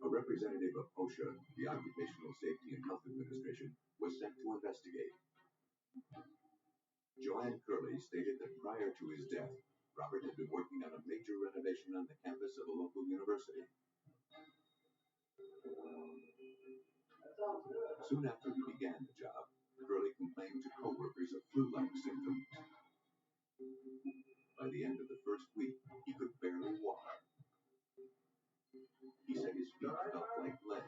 A representative of OSHA, the Occupational Safety and Health Administration, was sent to investigate. Joanne Curley stated that prior to his death, Robert had been working on a major renovation on the campus of a local university. Soon after he began the job, Curley complained to co-workers of flu-like symptoms. By the end of the first week, he could barely walk. He said his feet felt like lead.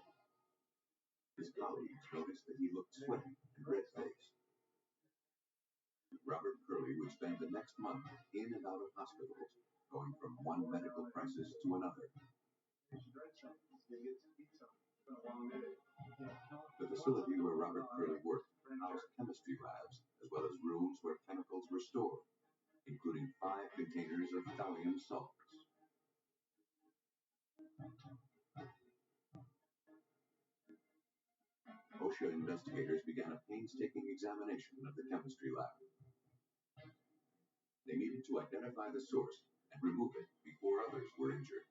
His colleagues noticed that he looked sweaty and red-faced. Robert Curley would spend the next month in and out of hospitals, going from one medical crisis to another. The facility where Robert Curley worked housed chemistry labs, as well as rooms where chemicals were stored, including 5 containers of thallium salts. OSHA investigators began a painstaking examination of the chemistry lab. They needed to identify the source and remove it before others were injured.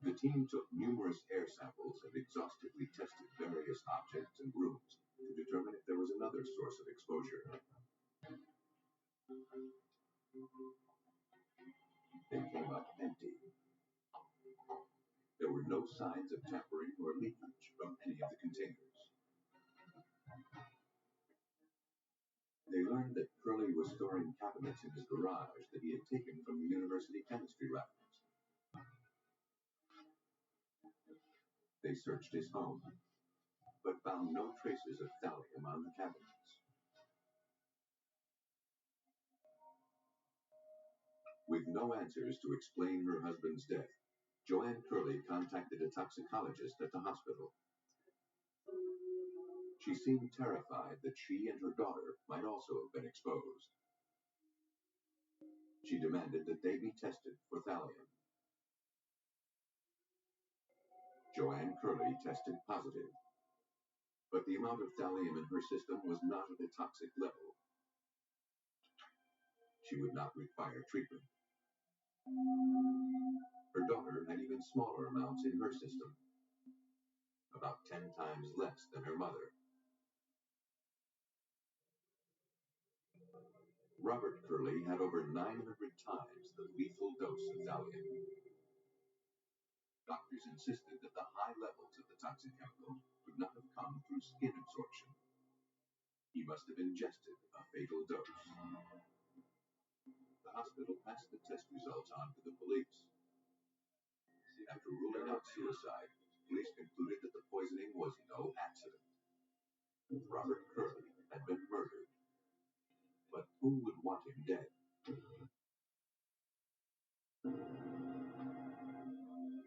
The team took numerous air samples and exhaustively tested various objects and rooms to determine if there was another source of exposure. They came up empty. There were no signs of tampering or leakage from any of the containers. They learned that Curley was storing cabinets in his garage that he had taken from the university chemistry labs. They searched his home, but found no traces of thallium on the cabinets. With no answers to explain her husband's death, Joanne Curley contacted a toxicologist at the hospital. She seemed terrified that she and her daughter might also have been exposed. She demanded that they be tested for thallium. Joanne Curley tested positive, but the amount of thallium in her system was not at a toxic level. She would not require treatment. Her daughter had even smaller amounts in her system, about 10 times less than her mother. Robert Curley had over 900 times the lethal dose of thallium. Doctors insisted that the high levels of the toxic chemical could not have come through skin absorption. He must have ingested a fatal dose. The hospital passed the test results on to the police. After ruling out suicide, police concluded that the poisoning was no accident. Robert Curley had been murdered. But who would want him dead?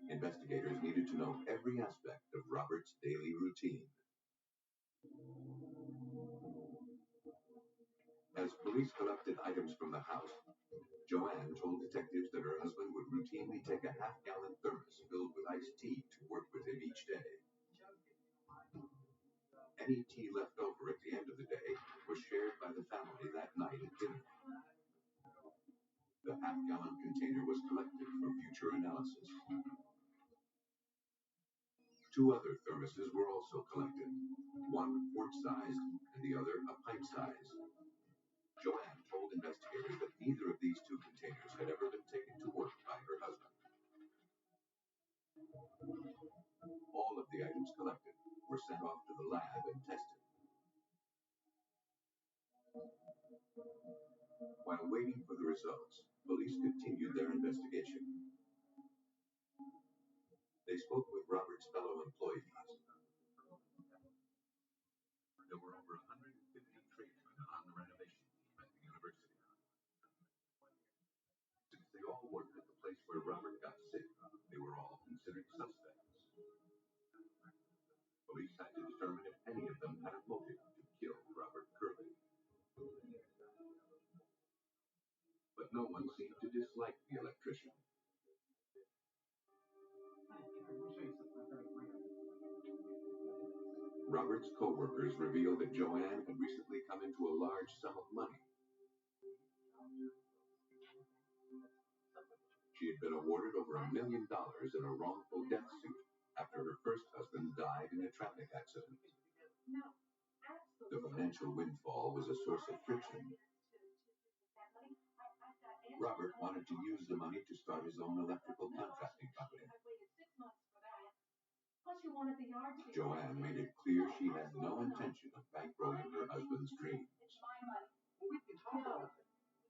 Investigators needed to know every aspect of Robert's daily routine. As police collected items from the house, Joanne told detectives that her husband would routinely take a half-gallon thermos filled with iced tea to work with him each day. Any tea left over at the end of the day was shared by the family that night at dinner. The half-gallon container was collected for future analysis. 2 other thermoses were also collected, one quart-sized and the other a pint-size. Joanne told investigators that neither of these 2 containers had ever been taken to work by her husband. All of the items collected were sent off to the lab and tested. While waiting for the results, police continued their investigation. They spoke with Robert's fellow employees. There were over 150 tradesmen on the renovation team at the university. Since they all worked at the place where Robert got sick, they were all considered suspects. Police had to determine if any of them had a motive to kill Robert Curley. But no one seemed to dislike the electrician. Robert's co-workers revealed that Joanne had recently come into a large sum of money. She had been awarded over $1 million in a wrongful death suit after her first husband died in a traffic accident. The financial windfall was a source of friction. Robert wanted to use the money to start his own electrical contracting company. Joanne made it clear she had no intention of bankrolling her husband's dreams. It's my money. Well, we can talk about it.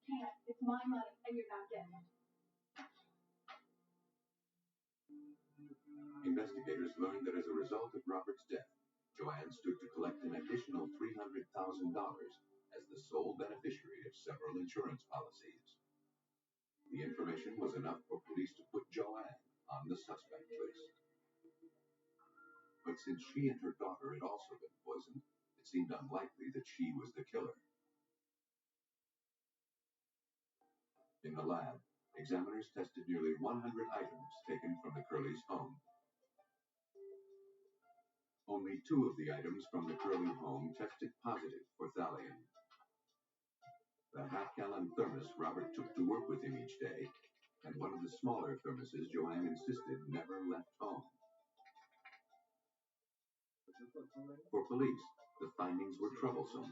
You can't. It's my money, and you're not getting it. Investigators learned that as a result of Robert's death, Joanne stood to collect an additional $300,000 as the sole beneficiary of several insurance policies. The information was enough for police to put Joanne on the suspect list. But since she and her daughter had also been poisoned, it seemed unlikely that she was the killer. In the lab, examiners tested nearly 100 items taken from the Curleys' home. Only 2 of the items from the Curley home tested positive for thallium. The half-gallon thermos Robert took to work with him each day, and one of the smaller thermoses Joanne insisted never left home. For police, the findings were troublesome.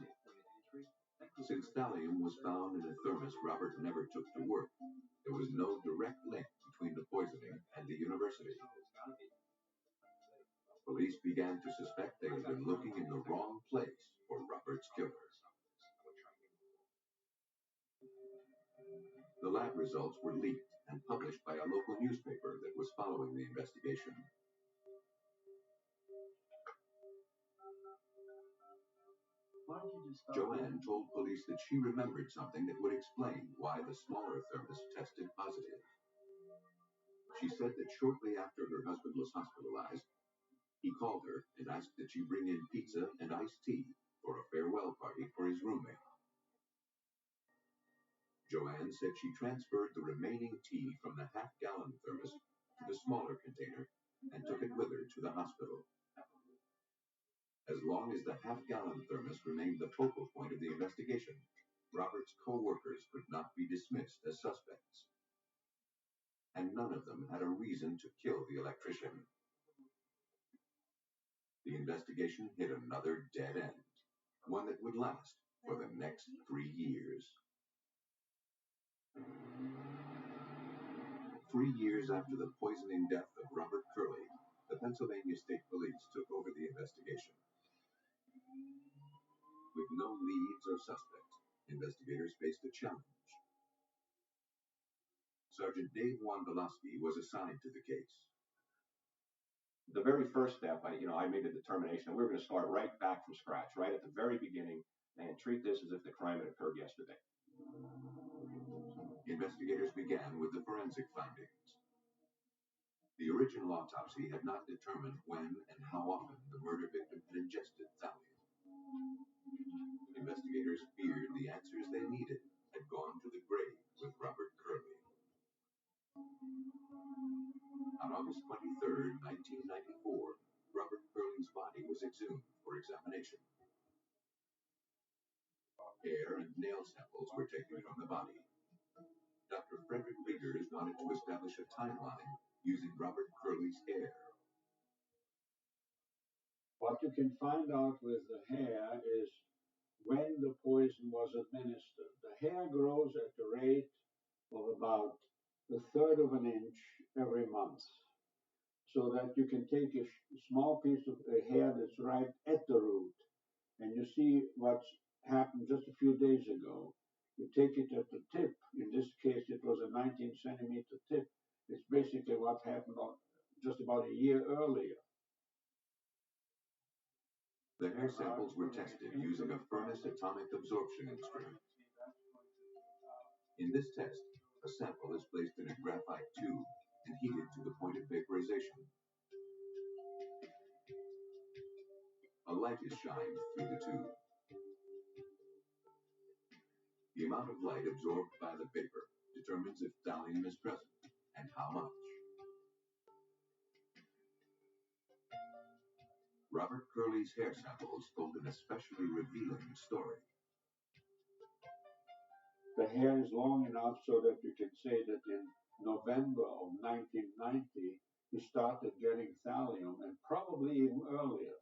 Since thallium was found in a thermos Robert never took to work, there was no direct link between the poisoning and the university. Police began to suspect they had been looking in the wrong place for Robert's killer. The lab results were leaked and published by a local newspaper that was following the investigation. Joanne told police that she remembered something that would explain why the smaller thermos tested positive. She said that shortly after her husband was hospitalized, he called her and asked that she bring in pizza and iced tea for a farewell party for his roommate. Joanne said she transferred the remaining tea from the half-gallon thermos to the smaller container and took it with her to the hospital. As long as the half-gallon thermos remained the focal point of the investigation, Robert's co-workers could not be dismissed as suspects. And none of them had a reason to kill the electrician. The investigation hit another dead end, one that would last for the next 3 years. 3 years after the poisoning death of Robert Curley, the Pennsylvania State Police took over the investigation. With no leads or suspects, investigators faced a challenge. Sergeant Dave Wondolowski was assigned to the case. The very first step, I made a determination that we were going to start right back from scratch, right at the very beginning, and treat this as if the crime had occurred yesterday. Investigators began with the forensic findings. The original autopsy had not determined when and how often the murder victim had ingested thallium. Investigators feared the answers they needed had gone to the grave with Robert Curley. On August 23, 1994, Robert Curley's body was exhumed for examination. Hair and nail samples were taken from the body. Dr. Frederick Biggers wanted to establish a timeline using Robert Curley's hair. What you can find out with the hair is when the poison was administered. The hair grows at the rate of about 1/3 of an inch every month, so that you can take a small piece of hair that's right at the root, and you see what's happened just a few days ago. You take it at the tip. In this case, it was a 19-centimeter tip. It's basically what happened just about a year earlier. The hair samples were tested using a furnace atomic absorption instrument. In this test, a sample is placed in a graphite tube and heated to the point of vaporization. A light is shined through the tube. The amount of light absorbed by the vapor determines if thallium is present and how much. Robert Curley's hair samples told an especially revealing story. The hair is long enough so that you can say that in November of 1990, he started getting thallium, and probably even earlier.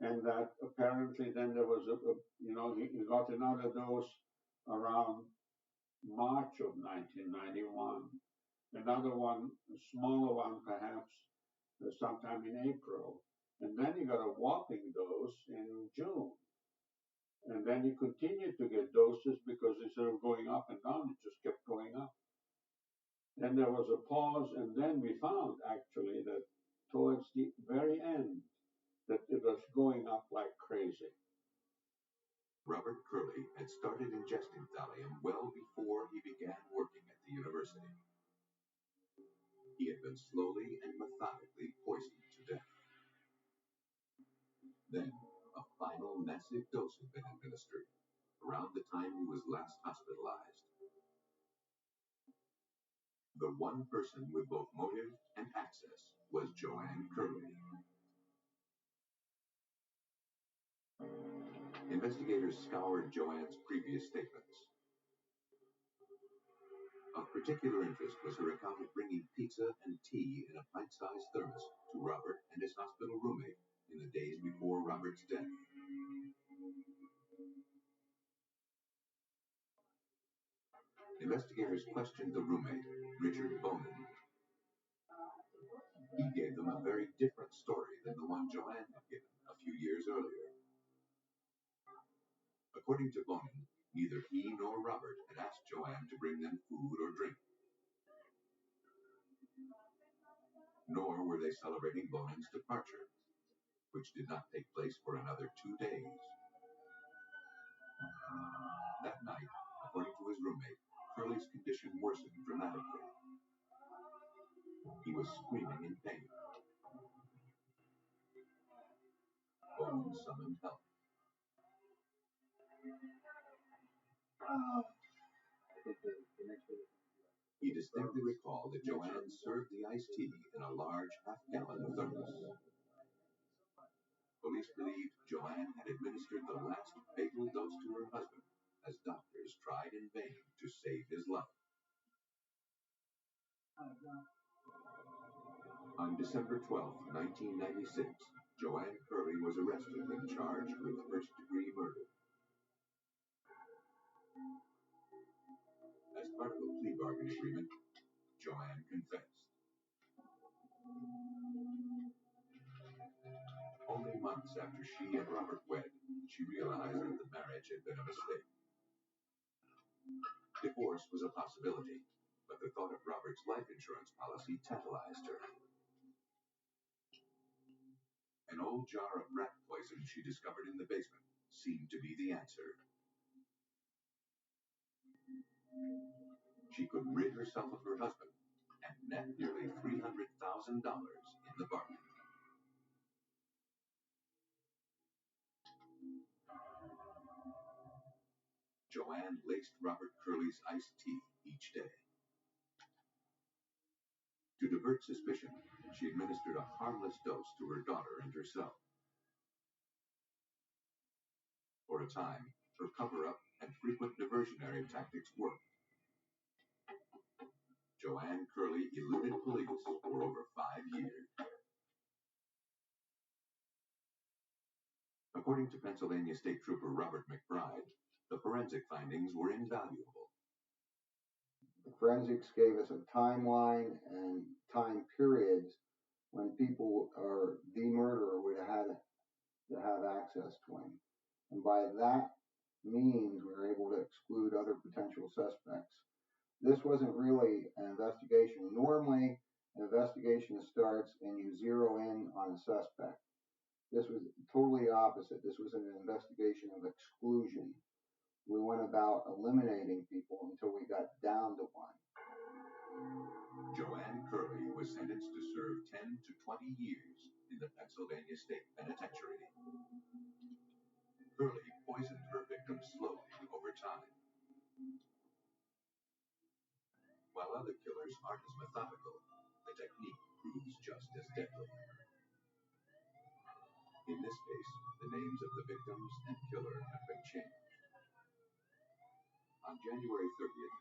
And that apparently then there was he got another dose around March of 1991. Another one, a smaller one perhaps, sometime in April. And then he got a whopping dose in June. And then he continued to get doses because instead of going up and down, it just kept going up. Then there was a pause, and then we found actually that towards the very end that it was going up like crazy. Robert Curley had started ingesting thallium well before he began working at the university. He had been slowly and methodically poisoned to death. Then, a final massive dose had been administered, around the time he was last hospitalized. The one person with both motive and access was Joanne Curley. Investigators scoured Joanne's previous statements. Of particular interest was her account of bringing pizza and tea in a pint-sized thermos to Robert and his hospital roommate in the days before Robert's death. Investigators questioned the roommate, Richard Bonin. He gave them a very different story than the one Joanne had given a few years earlier. According to Bonin, neither he nor Robert had asked Joanne to bring them food or drink. Nor were they celebrating Bonin's departure, which did not take place for another 2 days. That night, according to his roommate, Curley's condition worsened dramatically. He was screaming in pain. Bonin summoned help. He distinctly recalled that Joanne served the iced tea in a large half-gallon thermos. Police believed Joanne had administered the last fatal dose to her husband as doctors tried in vain to save his life. On December 12, 1996, Joanne Curley was arrested and charged with first-degree murder. As part of a plea bargain agreement, Joanne confessed. Only months after she and Robert wed, she realized that the marriage had been a mistake. Divorce was a possibility, but the thought of Robert's life insurance policy tantalized her. An old jar of rat poison she discovered in the basement seemed to be the answer. She could rid herself of her husband and net nearly $300,000 in the bargain. Joanne laced Robert Curley's iced tea each day. To divert suspicion, she administered a harmless dose to her daughter and herself. For a time, her cover-up and frequent diversionary tactics worked. Joanne Curley eluded police for over 5 years. According to Pennsylvania State Trooper Robert McBride, the forensic findings were invaluable. The forensics gave us a timeline and time periods when people or the murderer would have had to have access to him. And by that means, we were able to exclude other potential suspects. This wasn't really an investigation. Normally, an investigation starts and you zero in on a suspect. This was totally opposite. This was an investigation of exclusion. We went about eliminating people until we got down to one. Joanne Curley was sentenced to serve 10 to 20 years in the Pennsylvania State Penitentiary. Curley poisoned her victims slowly over time. While other killers aren't as methodical, the technique proves just as deadly. In this case, the names of the victims and killer have been changed. On January 30th,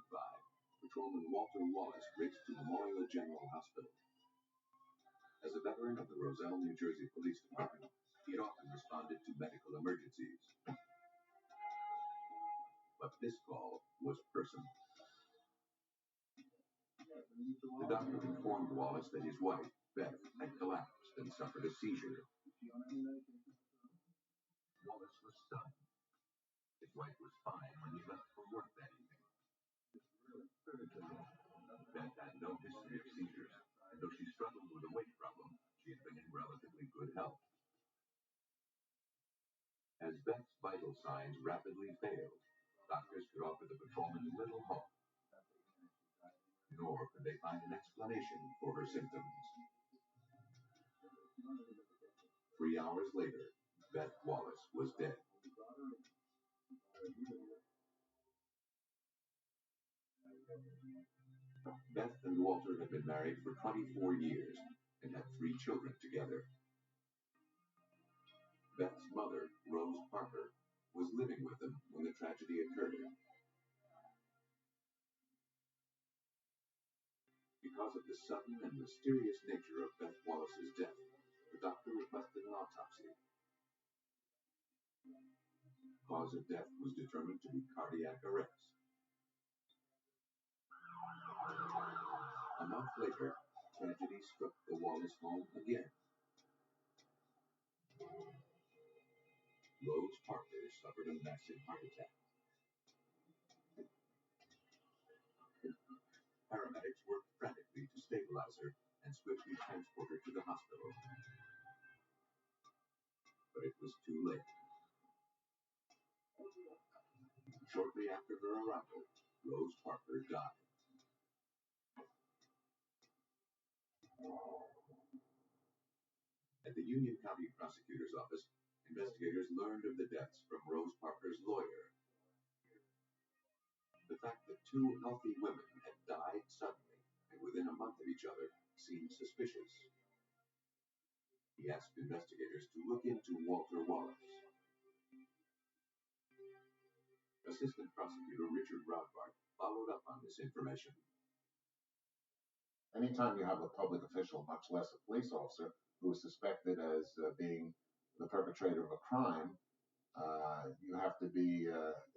1985, Patrolman Walter Wallace raced to Memorial General Hospital. As a veteran of the Roselle, New Jersey Police Department, he had often responded to medical emergencies. But this call was personal. The doctor informed Wallace that his wife, Beth, had collapsed and suffered a seizure. Wallace was stunned. His wife was fine when he left for work that evening. Beth had no history of seizures, and though she struggled with a weight problem, she had been in relatively good health. As Beth's vital signs rapidly failed, doctors could offer the patrolman little hope. Nor could they find an explanation for her symptoms. 3 hours later, Beth Wallace was dead. Beth and Walter had been married for 24 years and had 3 children together. Beth's mother, Rose Parker, was living with them when the tragedy occurred. Because of the sudden and mysterious nature of Beth Wallace's death, the doctor requested an autopsy. Cause of death was determined to be cardiac arrest. A month later, tragedy struck the Wallace home again. Rose Parker suffered a massive heart attack. Paramedics worked frantically to stabilize her and swiftly transport her to the hospital. But it was too late. Shortly after her arrival, Rose Parker died. At the Union County Prosecutor's Office, investigators learned of the deaths from Rose Parker's lawyer. The fact that 2 healthy women had died suddenly and within a month of each other seemed suspicious. He asked investigators to look into Walter Wallace. Assistant Prosecutor Richard Rothbard followed up on this information. Anytime you have a public official, much less a police officer, who is suspected as being the perpetrator of a crime, you have to be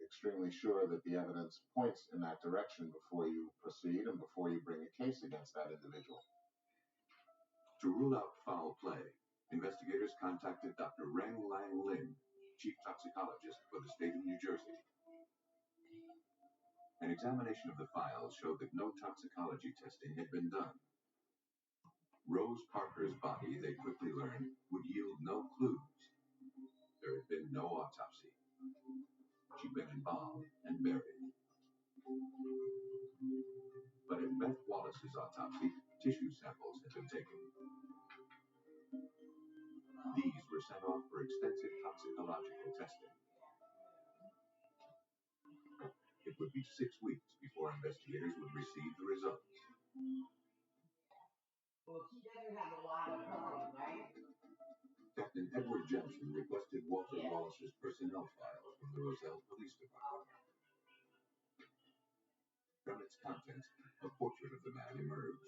extremely sure that the evidence points in that direction before you proceed and before you bring a case against that individual. To rule out foul play, investigators contacted Dr. Reng Lang Lin, chief toxicologist for the state of New Jersey. An examination of the files showed that no toxicology testing had been done. Rose Parker's body, they quickly learned, would yield no clues. There had been no autopsy. She'd been embalmed and buried. But in Beth Wallace's autopsy, tissue samples had been taken. These were sent off for extensive toxicological testing. It would be 6 weeks before investigators would receive the results. Well, she doesn't have a lot of time, right? Captain Edward Johnson requested Walter Wallace's personnel files from the Roselle Police Department. From its contents, a portrait of the man emerged.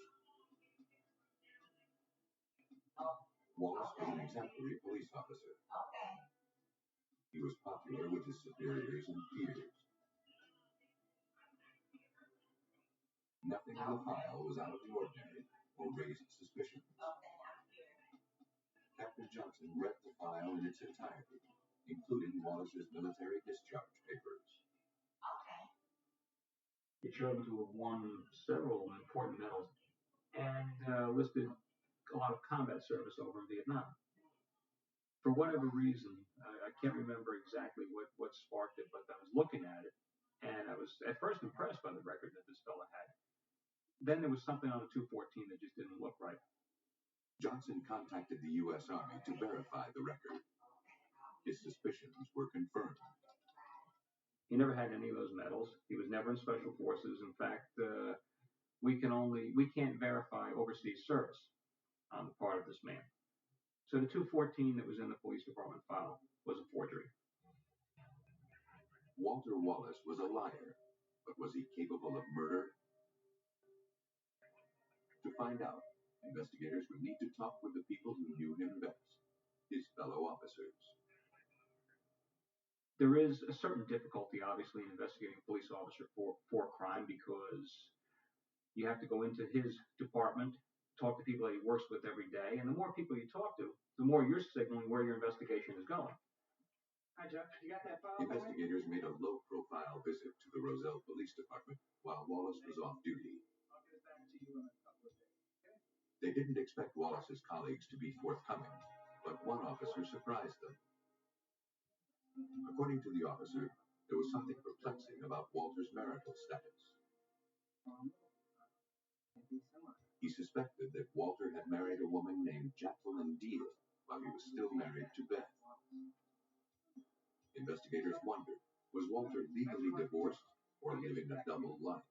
Wallace was an exemplary police officer. He was popular with his superiors and peers. Nothing in the file was out of the ordinary or raised suspicion. Captain Johnson read the file in its entirety, including Wallace's military discharge papers. It showed to have won several important medals and listed a lot of combat service over in Vietnam. For whatever reason, I can't remember exactly what sparked it, but I was looking at it, and I was at first impressed by the record that this fella had. Then there was something on the 214 that just didn't look right. Johnson contacted the U.S. Army to verify the record. His suspicions were confirmed. He never had any of those medals. He was never in special forces. In fact, we can't verify overseas service on the part of this man. So the 214 that was in the police department file was a forgery. Walter Wallace was a liar, but was he capable of murder? To find out, investigators would need to talk with the people who knew him best, his fellow officers. There is a certain difficulty, obviously, in investigating a police officer for crime because you have to go into his department, talk to people that he works with every day, and the more people you talk to, the more you're signaling where your investigation is going. Hi, Jeff. You got that file? Investigators made a low-profile visit to the Roselle Police Department while Wallace was off duty. I'll get it back to you in a couple of days. Okay? They didn't expect Wallace's colleagues to be forthcoming, but one officer surprised them. According to the officer, there was something perplexing about Walter's marital status. He suspected that Walter had married a woman named Jacqueline Deal while he was still married to Beth. Investigators wondered, was Walter legally divorced or living a double life?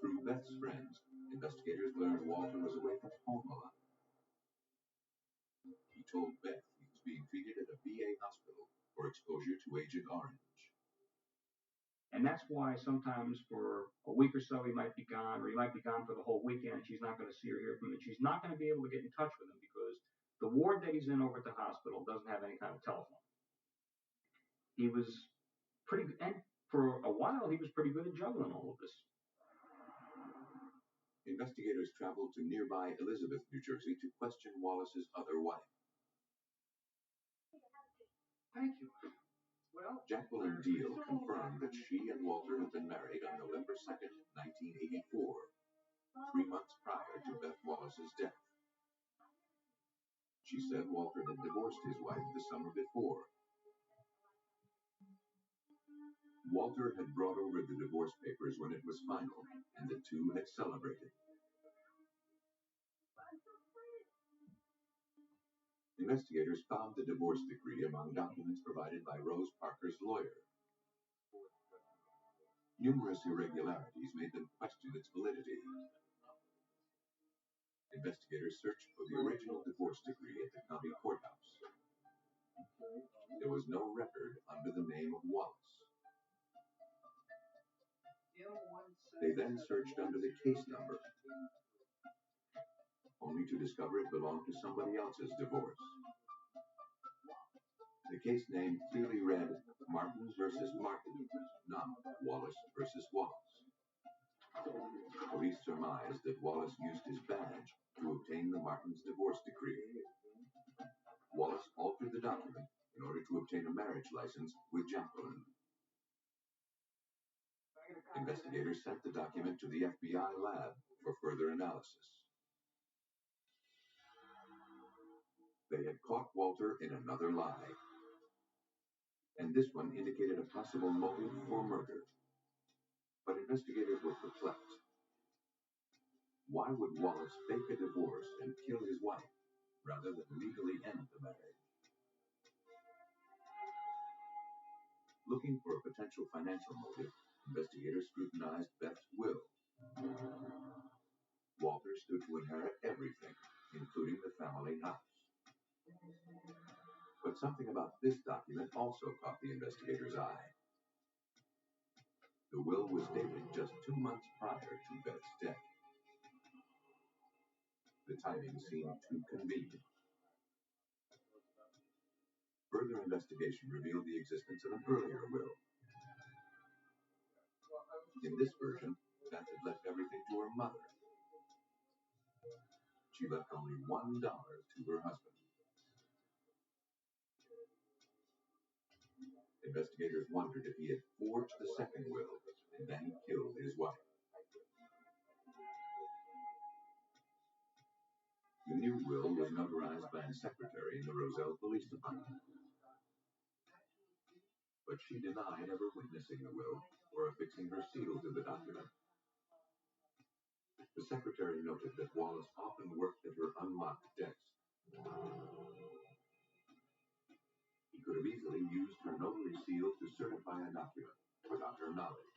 Through Beth's friends, investigators learned Walter was away from home a lot. He told Beth he was being treated at a VA hospital for exposure to Agent Orange. And that's why sometimes for a week or so he might be gone, or he might be gone for the whole weekend. She's not going to see or hear from him. And she's not going to be able to get in touch with him because the ward that he's in over at the hospital doesn't have any kind of telephone. He was pretty, and for a while he was pretty good at juggling all of this. Investigators traveled to nearby Elizabeth, New Jersey to question Wallace's other wife. Thank you. Well, Jacqueline Deal confirmed that she and Walter had been married on November 2nd, 1984, 3 months prior to Beth Wallace's death. She said Walter had divorced his wife the summer before. Walter had brought over the divorce papers when it was final, and the two had celebrated. Investigators found the divorce decree among documents provided by Rose Parker's lawyer. Numerous irregularities made them question its validity. Investigators searched for the original divorce decree at the county courthouse. There was no record under the name of Wallace. They then searched under the case number, only to discover it belonged to somebody else's divorce. The case name clearly read Martin versus Martin, not Wallace versus Wallace. Police surmised that Wallace used his badge to obtain the Martins' divorce decree. Wallace altered the document in order to obtain a marriage license with Jacqueline. Investigators sent the document to the FBI lab for further analysis. They had caught Walter in another lie, and this one indicated a possible motive for murder. But investigators were perplexed. Why would Wallace fake a divorce and kill his wife rather than legally end the marriage? Looking for a potential financial motive, investigators scrutinized Beth's will. Walter stood to inherit everything, including the family house. But something about this document also caught the investigators' eye. The will was dated just 2 months prior to Beth's death. The timing seemed too convenient. Further investigation revealed the existence of an earlier will. In this version, Beth had left everything to her mother. She left only $1 to her husband. Investigators wondered if he had forged the second will and then killed his wife. The new will was notarized by a secretary in the Roselle Police Department. But she denied ever witnessing the will or affixing her seal to the document. The secretary noted that Wallace often worked at her unlocked desk. He could have easily used her notary seal to certify a document without her knowledge.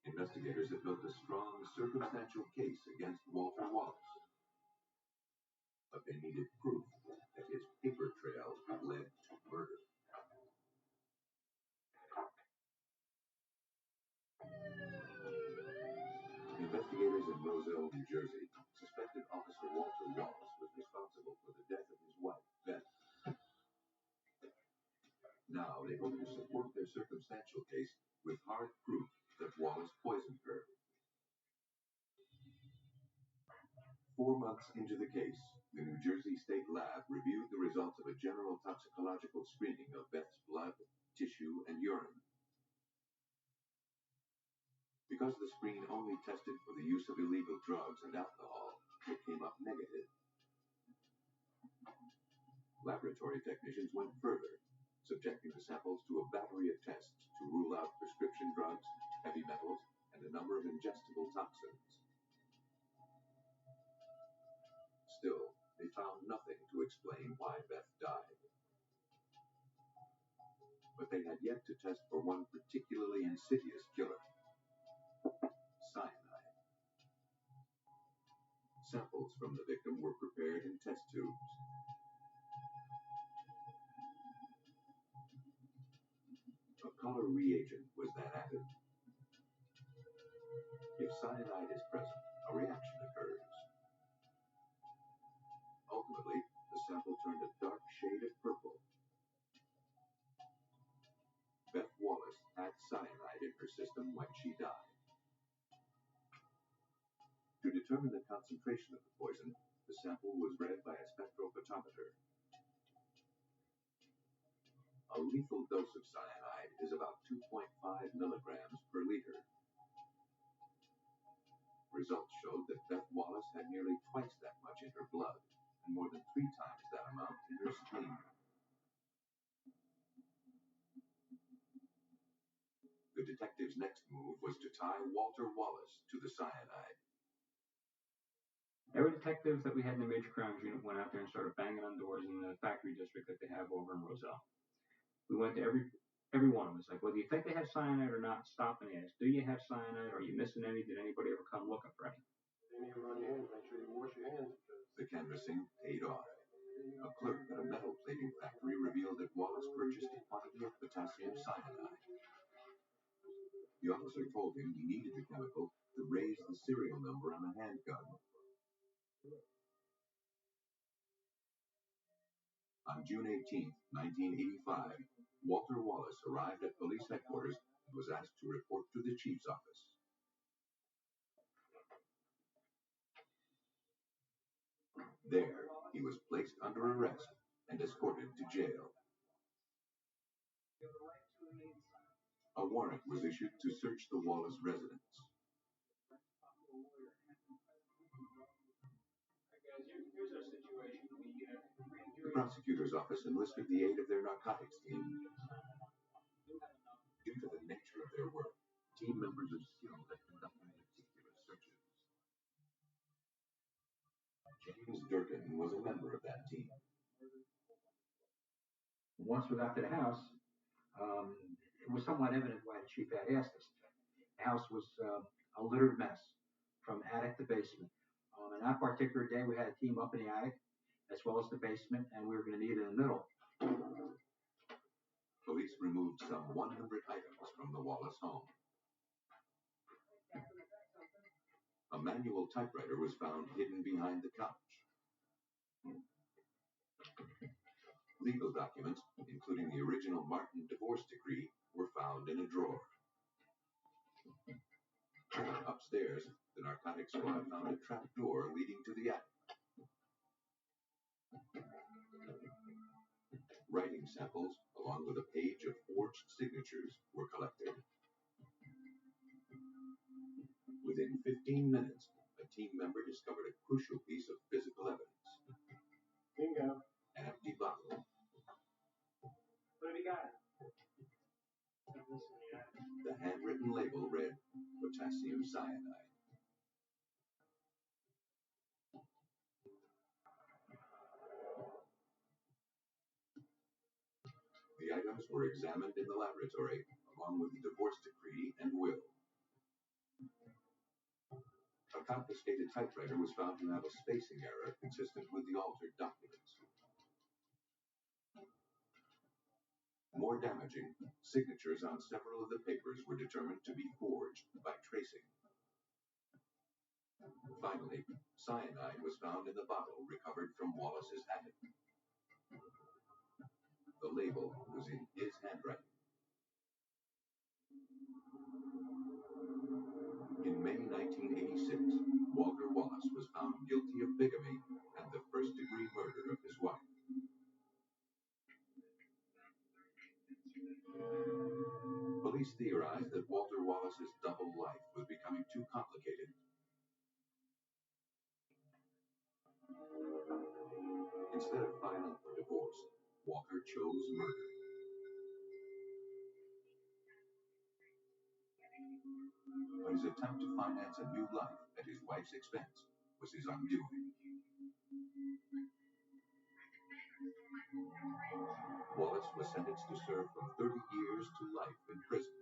Investigators had built a strong circumstantial case against Walter Wallace, but they needed proof that his paper trail had led to murder. Investigators in Roselle, New Jersey, suspected Officer Walter Wallace was responsible for the death of his wife, Beth. Now they hoped to support their circumstantial case with hard proof that Wallace poisoned her. 4 months into the case, the New Jersey State Lab reviewed the results of a general toxicological screening of Beth's blood, tissue, and urine. Because the screen only tested for the use of illegal drugs and alcohol, it came up negative. Laboratory technicians went further, subjecting the samples to a battery of tests to rule out prescription drugs, heavy metals, and a number of ingestible toxins. Still, they found nothing to explain why Beth died. But they had yet to test for one particularly insidious killer: cyanide. Samples from the victim were prepared in test tubes. A color reagent was then added. If cyanide is present, a reaction occurs. Ultimately, the sample turned a dark shade of purple. Beth Wallace had cyanide in her system when she died. To determine the concentration of the poison, the sample was read by a spectrophotometer. A lethal dose of cyanide is about 2.5 milligrams per liter. Results showed that Beth Wallace had nearly twice that much in her blood and more than 3 times that amount in her spleen. The detective's next move was to tie Walter Wallace to the cyanide. Every detective that we had in the Major Crimes Unit went out there and started banging on doors in the factory district that they have over in Roselle. We went to every one of us, like, whether you think they have cyanide or not, stop and ask, do you have cyanide? Are you missing any? Did anybody ever come looking for any? They need to run your hands, make sure you wash your hands. The canvassing paid off. A clerk at a metal plating factory revealed that Wallace purchased a quantity of potassium cyanide. The officer told him he needed the chemical to raise the serial number on a handgun. On June 18, 1985, Walter Wallace arrived at police headquarters and was asked to report to the chief's office. There, he was placed under arrest and escorted to jail. A warrant was issued to search the Wallace residence. Here's our situation. The prosecutor's office enlisted the aid of their narcotics team. Due to the nature of their work, team members of skill had conducted meticulous searches. James Durkin was a member of that team. Once we got to the house, it was somewhat evident why the chief had asked us. The house was a littered mess from attic to basement. And that particular day, we had a team up in the attic as well as the basement, and we were going to meet in the middle. Police removed some 100 items from the Wallace home. A manual typewriter was found hidden behind the couch. Legal documents, including the original Martin divorce decree, were found in a drawer. Upstairs, the narcotics squad found a trap door leading to the attic. Writing samples, along with a page of forged signatures, were collected. Within 15 minutes, a team member discovered a crucial piece of physical evidence. Bingo. An empty bottle. What have you got? The handwritten label read potassium cyanide. The items were examined in the laboratory, along with the divorce decree and will. A confiscated typewriter was found to have a spacing error consistent with the altered documents. More damaging, signatures on several of the papers were determined to be forged by tracing. Finally, cyanide was found in the bottle recovered from Wallace's attic. The label was in his handwriting. In May 1986, Walter Wallace was found guilty of bigamy and the first-degree murder of his wife. Police theorized that Walter Wallace's double life was becoming too complicated. Instead of filing for divorce, Walker chose murder. But his attempt to finance a new life at his wife's expense was his undoing. Wallace was sentenced to serve from 30 years to life in prison.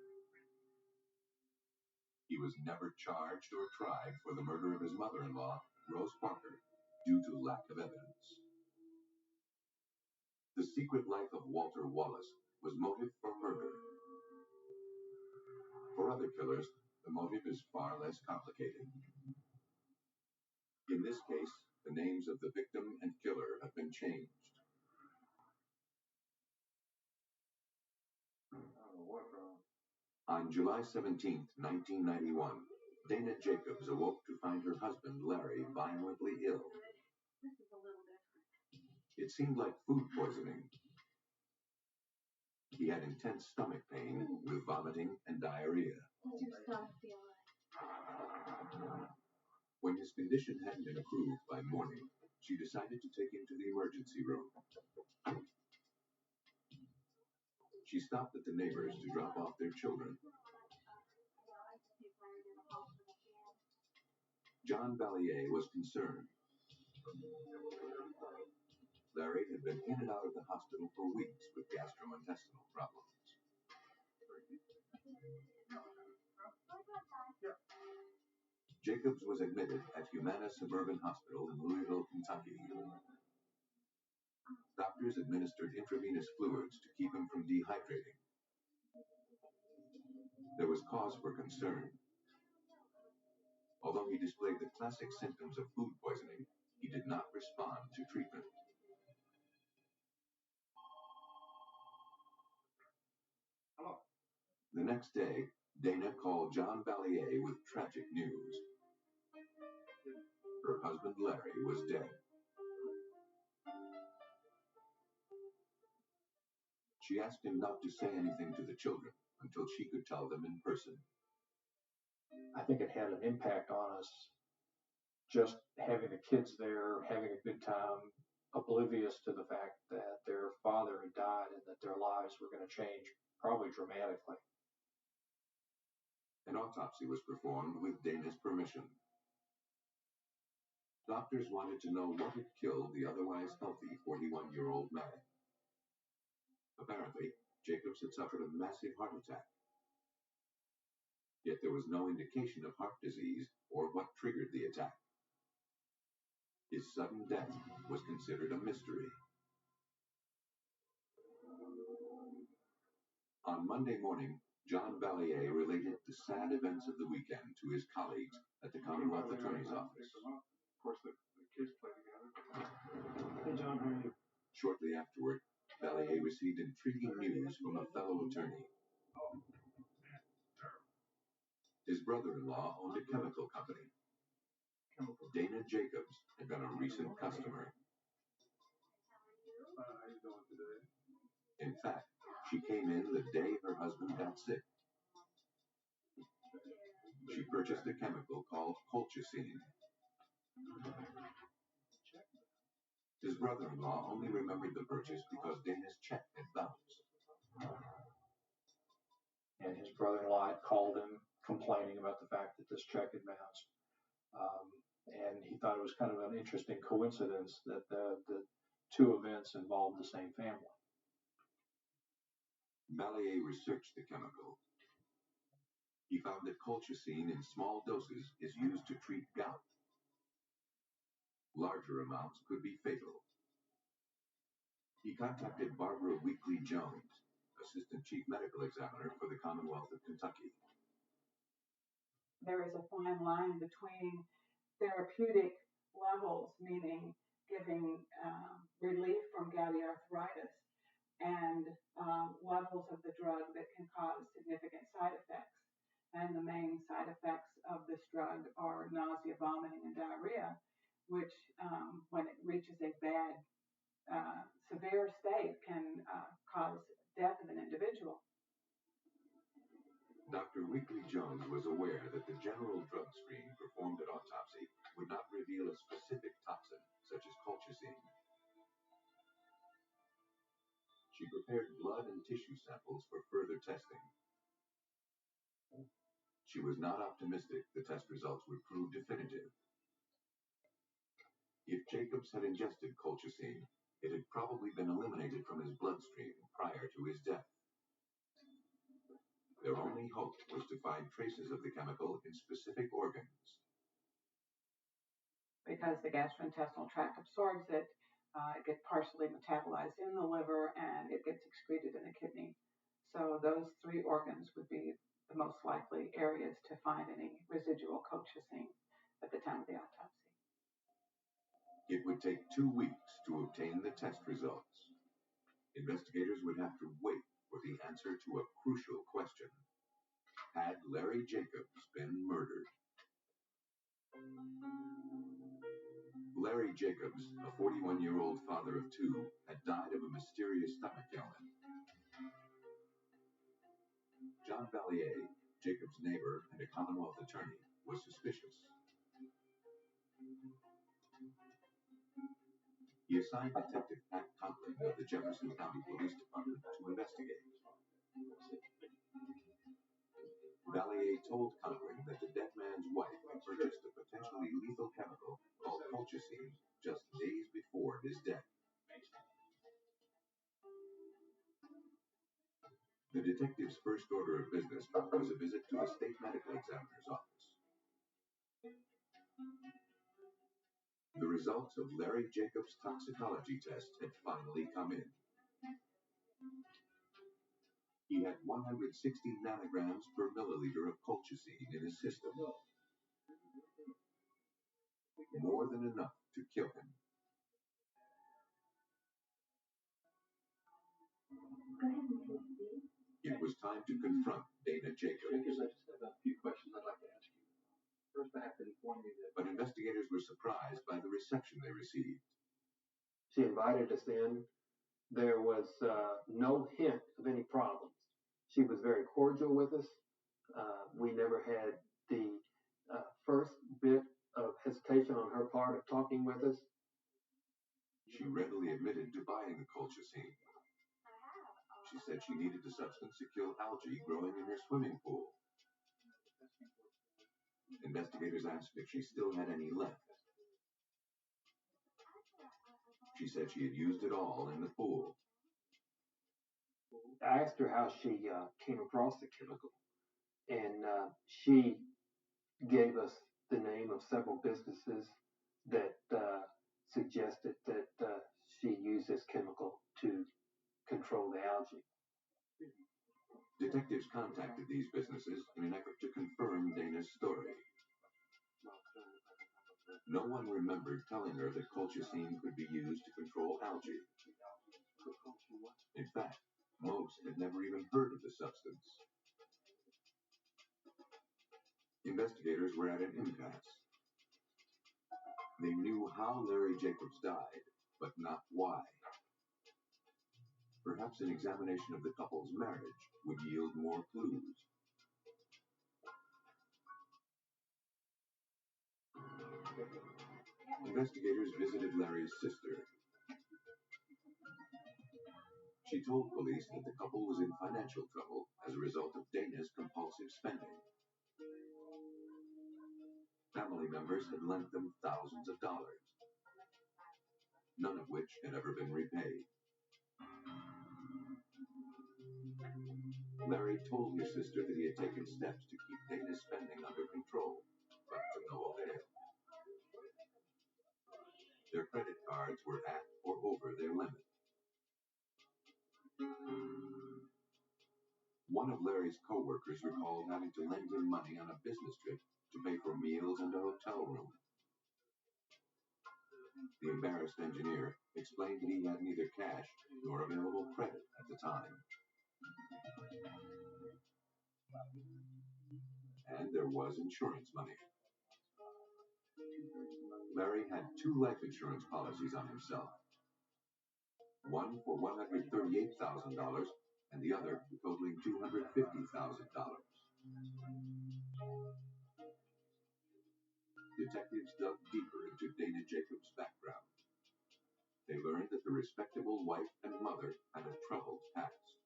He was never charged or tried for the murder of his mother-in-law, Rose Parker, due to lack of evidence. The secret life of Walter Wallace was motive for murder. For other killers, the motive is far less complicated. In this case, the names of the victim and killer have been changed. On July 17, 1991, Dana Jacobs awoke to find her husband, Larry, violently ill. This is a little different. It seemed like food poisoning. He had intense stomach pain with vomiting and diarrhea. Does your stomach feel like? When his condition hadn't been improved by morning, she decided to take him to the emergency room. She stopped at the neighbors to drop off their children. John Ballier was concerned. Larry had been in and out of the hospital for weeks with gastrointestinal problems. Jacobs was admitted at Humana Suburban Hospital in Louisville, Kentucky. Doctors administered intravenous fluids to keep him from dehydrating. There was cause for concern. Although he displayed the classic symptoms of food poisoning, he did not respond to treatment. Hello. The next day, Dana called John Ballier with tragic news. Her husband Larry was dead. She asked him not to say anything to the children until she could tell them in person. I think it had an impact on us, just having the kids there, having a good time, oblivious to the fact that their father had died and that their lives were going to change probably dramatically. An autopsy was performed with Dana's permission. Doctors wanted to know what had killed the otherwise healthy 41-year-old man. Apparently, Jacobs had suffered a massive heart attack. Yet there was no indication of heart disease or what triggered the attack. His sudden death was considered a mystery. On Monday morning, John Ballier related the sad events of the weekend to his colleagues at the Commonwealth Attorney's Office. Of course, the kids play together. Hey, John, how are you? Shortly afterward, Ballier received intriguing news from a fellow attorney. His brother-in-law owned a chemical company. Dana Jacobs had been a recent customer. How are you doing today? In fact, she came in the day her husband got sick. She purchased a chemical called colchicine. His brother-in-law only remembered the purchase because Dana's check had bounced. And his brother-in-law had called him complaining about the fact that this check had bounced. And he thought it was kind of an interesting coincidence that the two events involved the same family. Balliet researched the chemical. He found that colchicine in small doses is used to treat gout. Larger amounts could be fatal. He contacted Barbara Weekly Jones, Assistant Chief Medical Examiner for the Commonwealth of Kentucky. There is a fine line between therapeutic levels, meaning giving relief from gouty arthritis, and levels of the drug that can cause significant side effects. And the main side effects of this drug are nausea, vomiting, and diarrhea, which, when it reaches a bad, severe state, can cause death of an individual. Dr. Weekly Jones was aware that the general drug screen performed at autopsy would not reveal a specific toxin, such as colchicine. She prepared blood and tissue samples for further testing. She was not optimistic the test results would prove definitive. If Jacobs had ingested colchicine, it had probably been eliminated from his bloodstream prior to his death. Their only hope was to find traces of the chemical in specific organs. Because the gastrointestinal tract absorbs it, it gets partially metabolized in the liver and it gets excreted in the kidney. So those three organs would be the most likely areas to find any residual colchicine at the time of the autopsy. It would take 2 weeks to obtain the test results. Investigators would have to wait for the answer to a crucial question. Had Larry Jacobs been murdered? Larry Jacobs, a 41-year-old father of two, had died of a mysterious stomach ailment. John Balliet, Jacobs' neighbor and a Commonwealth attorney, was suspicious. He assigned Detective Pat Conklin of the Jefferson County Police Department to investigate. Balliet told Conklin that the dead man's wife had purchased a potentially lethal chemical called colchicine just days before his death. The detective's first order of business was a visit to the state medical examiner's office. The results of Larry Jacobs' toxicology test had finally come in. He had 160 nanograms per milliliter of colchicine in his system. More than enough to kill him. It was time to confront Dana Jacobs. I just have a few questions I'd like to ask you. First, I have to inform you that... But investigators were surprised by the reception they received. She invited us in. There was no hint of any problems. She was very cordial with us. We never had the first bit of hesitation on her part of talking with us. She readily admitted to buying the colchicine. She said she needed the substance to kill algae growing in her swimming pool. Investigators asked if she still had any left. She said she had used it all in the pool. I asked her how she came across the chemical, and she gave us the name of several businesses that suggested that she used this chemical to control the algae. Detectives contacted these businesses in an effort to confirm Dana's story. No one remembered telling her that colchicine could be used to control algae. In fact, most had never even heard of the substance. Investigators were at an impasse. They knew how Larry Jacobs died, but not why. Perhaps an examination of the couple's marriage would yield more clues. Investigators visited Larry's sister. She told police that the couple was in financial trouble as a result of Dana's compulsive spending. Family members had lent them thousands of dollars, none of which had ever been repaid. Larry told his sister that he had taken steps to keep Dana's spending under control, but to no avail. Their credit cards were at or over their limit. One of Larry's co-workers recalled having to lend him money on a business trip to pay for meals and a hotel room. The embarrassed engineer explained that he had neither cash nor available credit at the time. And there was insurance money. Larry had 2 life insurance policies on himself. One for $138,000 and the other totaling $250,000. Detectives dug deeper into Dana Jacobs' background. They learned that the respectable wife and mother had a troubled past.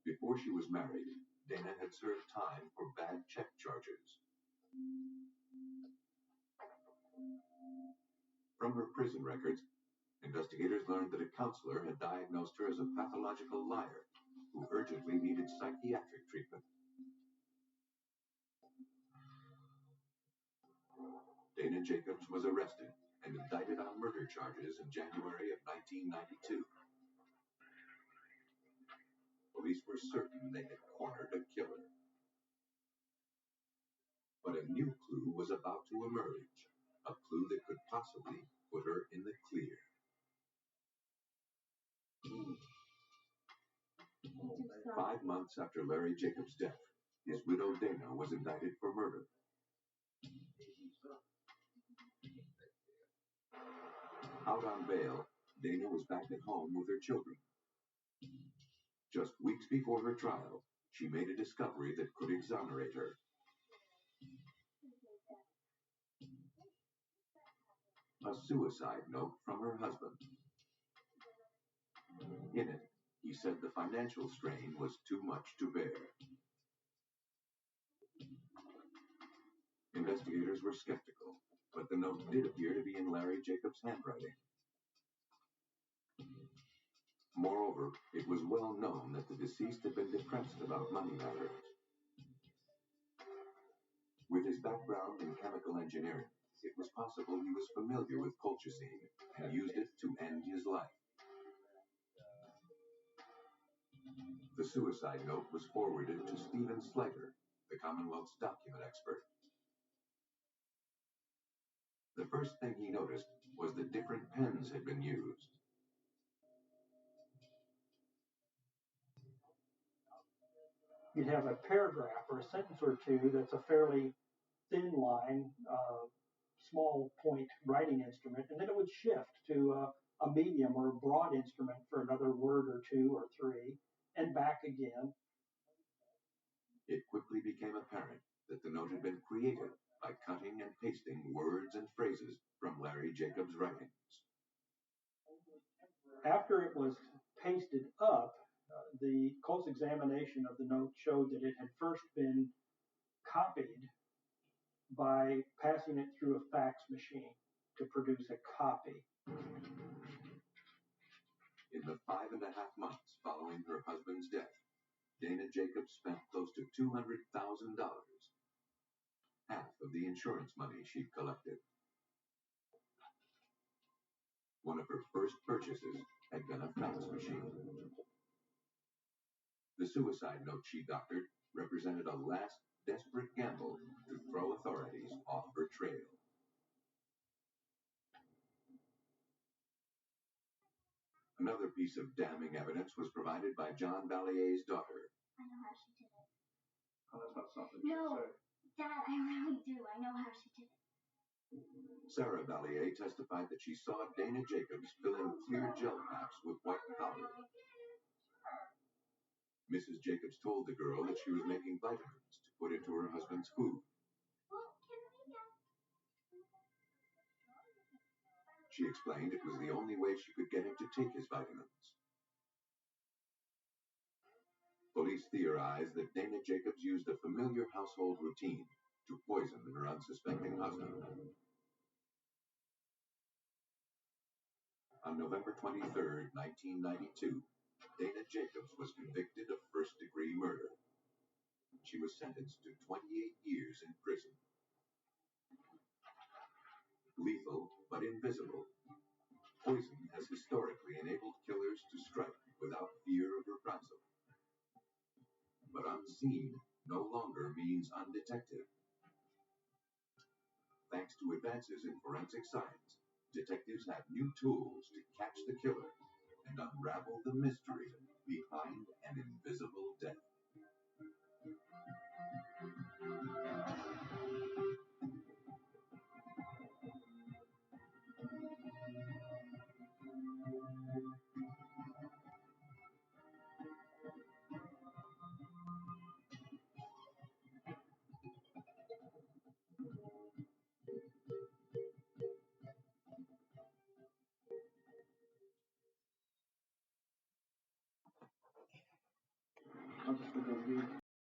Before she was married, Dana had served time for bad check charges. From her prison records, investigators learned that a counselor had diagnosed her as a pathological liar who urgently needed psychiatric treatment. Dana Jacobs was arrested and indicted on murder charges in January of 1992. Police were certain they had cornered a killer. But a new clue was about to emerge, a clue that could possibly put her in the clear. 5 months after Larry Jacobs' death, his widow Dana was indicted for murder. Out on bail, Dana was back at home with her children. Just weeks before her trial, she made a discovery that could exonerate her. A suicide note from her husband. In it, he said the financial strain was too much to bear. Investigators were skeptical, but the note did appear to be in Larry Jacobs' handwriting. Moreover, it was well known that the deceased had been depressed about money matters. With his background in chemical engineering, it was possible he was familiar with colchicine and used it to end his life. The suicide note was forwarded to Stephen Slater, the Commonwealth's document expert. The first thing he noticed was that different pens had been used. You'd have a paragraph or a sentence or two that's a fairly thin line, small point writing instrument, and then it would shift to a medium or a broad instrument for another word or 2 or 3, and back again. It quickly became apparent that the note had been created by cutting and pasting words and phrases from Larry Jacobs' writings. After it was pasted up, the close examination of the note showed that it had first been copied by passing it through a fax machine to produce a copy. In the 5.5 months following her husband's death, Dana Jacobs spent close to $200,000, half of the insurance money she'd collected. One of her first purchases had been a fax machine. The suicide note she doctored represented a last desperate gamble to throw authorities off her trail. Another piece of damning evidence was provided by John Vallier's daughter. I know how she did it. Oh, that's not something No, Dad, I really do. I know how she did it. Sarah Valier testified that she saw Dana Jacobs filling clear gel caps with white powder. Mrs. Jacobs told the girl that she was making vitamins to put into her husband's food. She explained it was the only way she could get him to take his vitamins. Police theorized that Dana Jacobs used a familiar household routine to poison her unsuspecting husband. On November 23, 1992, Dana Jacobs was convicted of first-degree murder. She was sentenced to 28 years in prison. Lethal but invisible, poison has historically enabled killers to strike without fear of reprisal. But unseen no longer means undetected. Thanks to advances in forensic science, detectives have new tools to catch the killer and unravel the mystery behind an invisible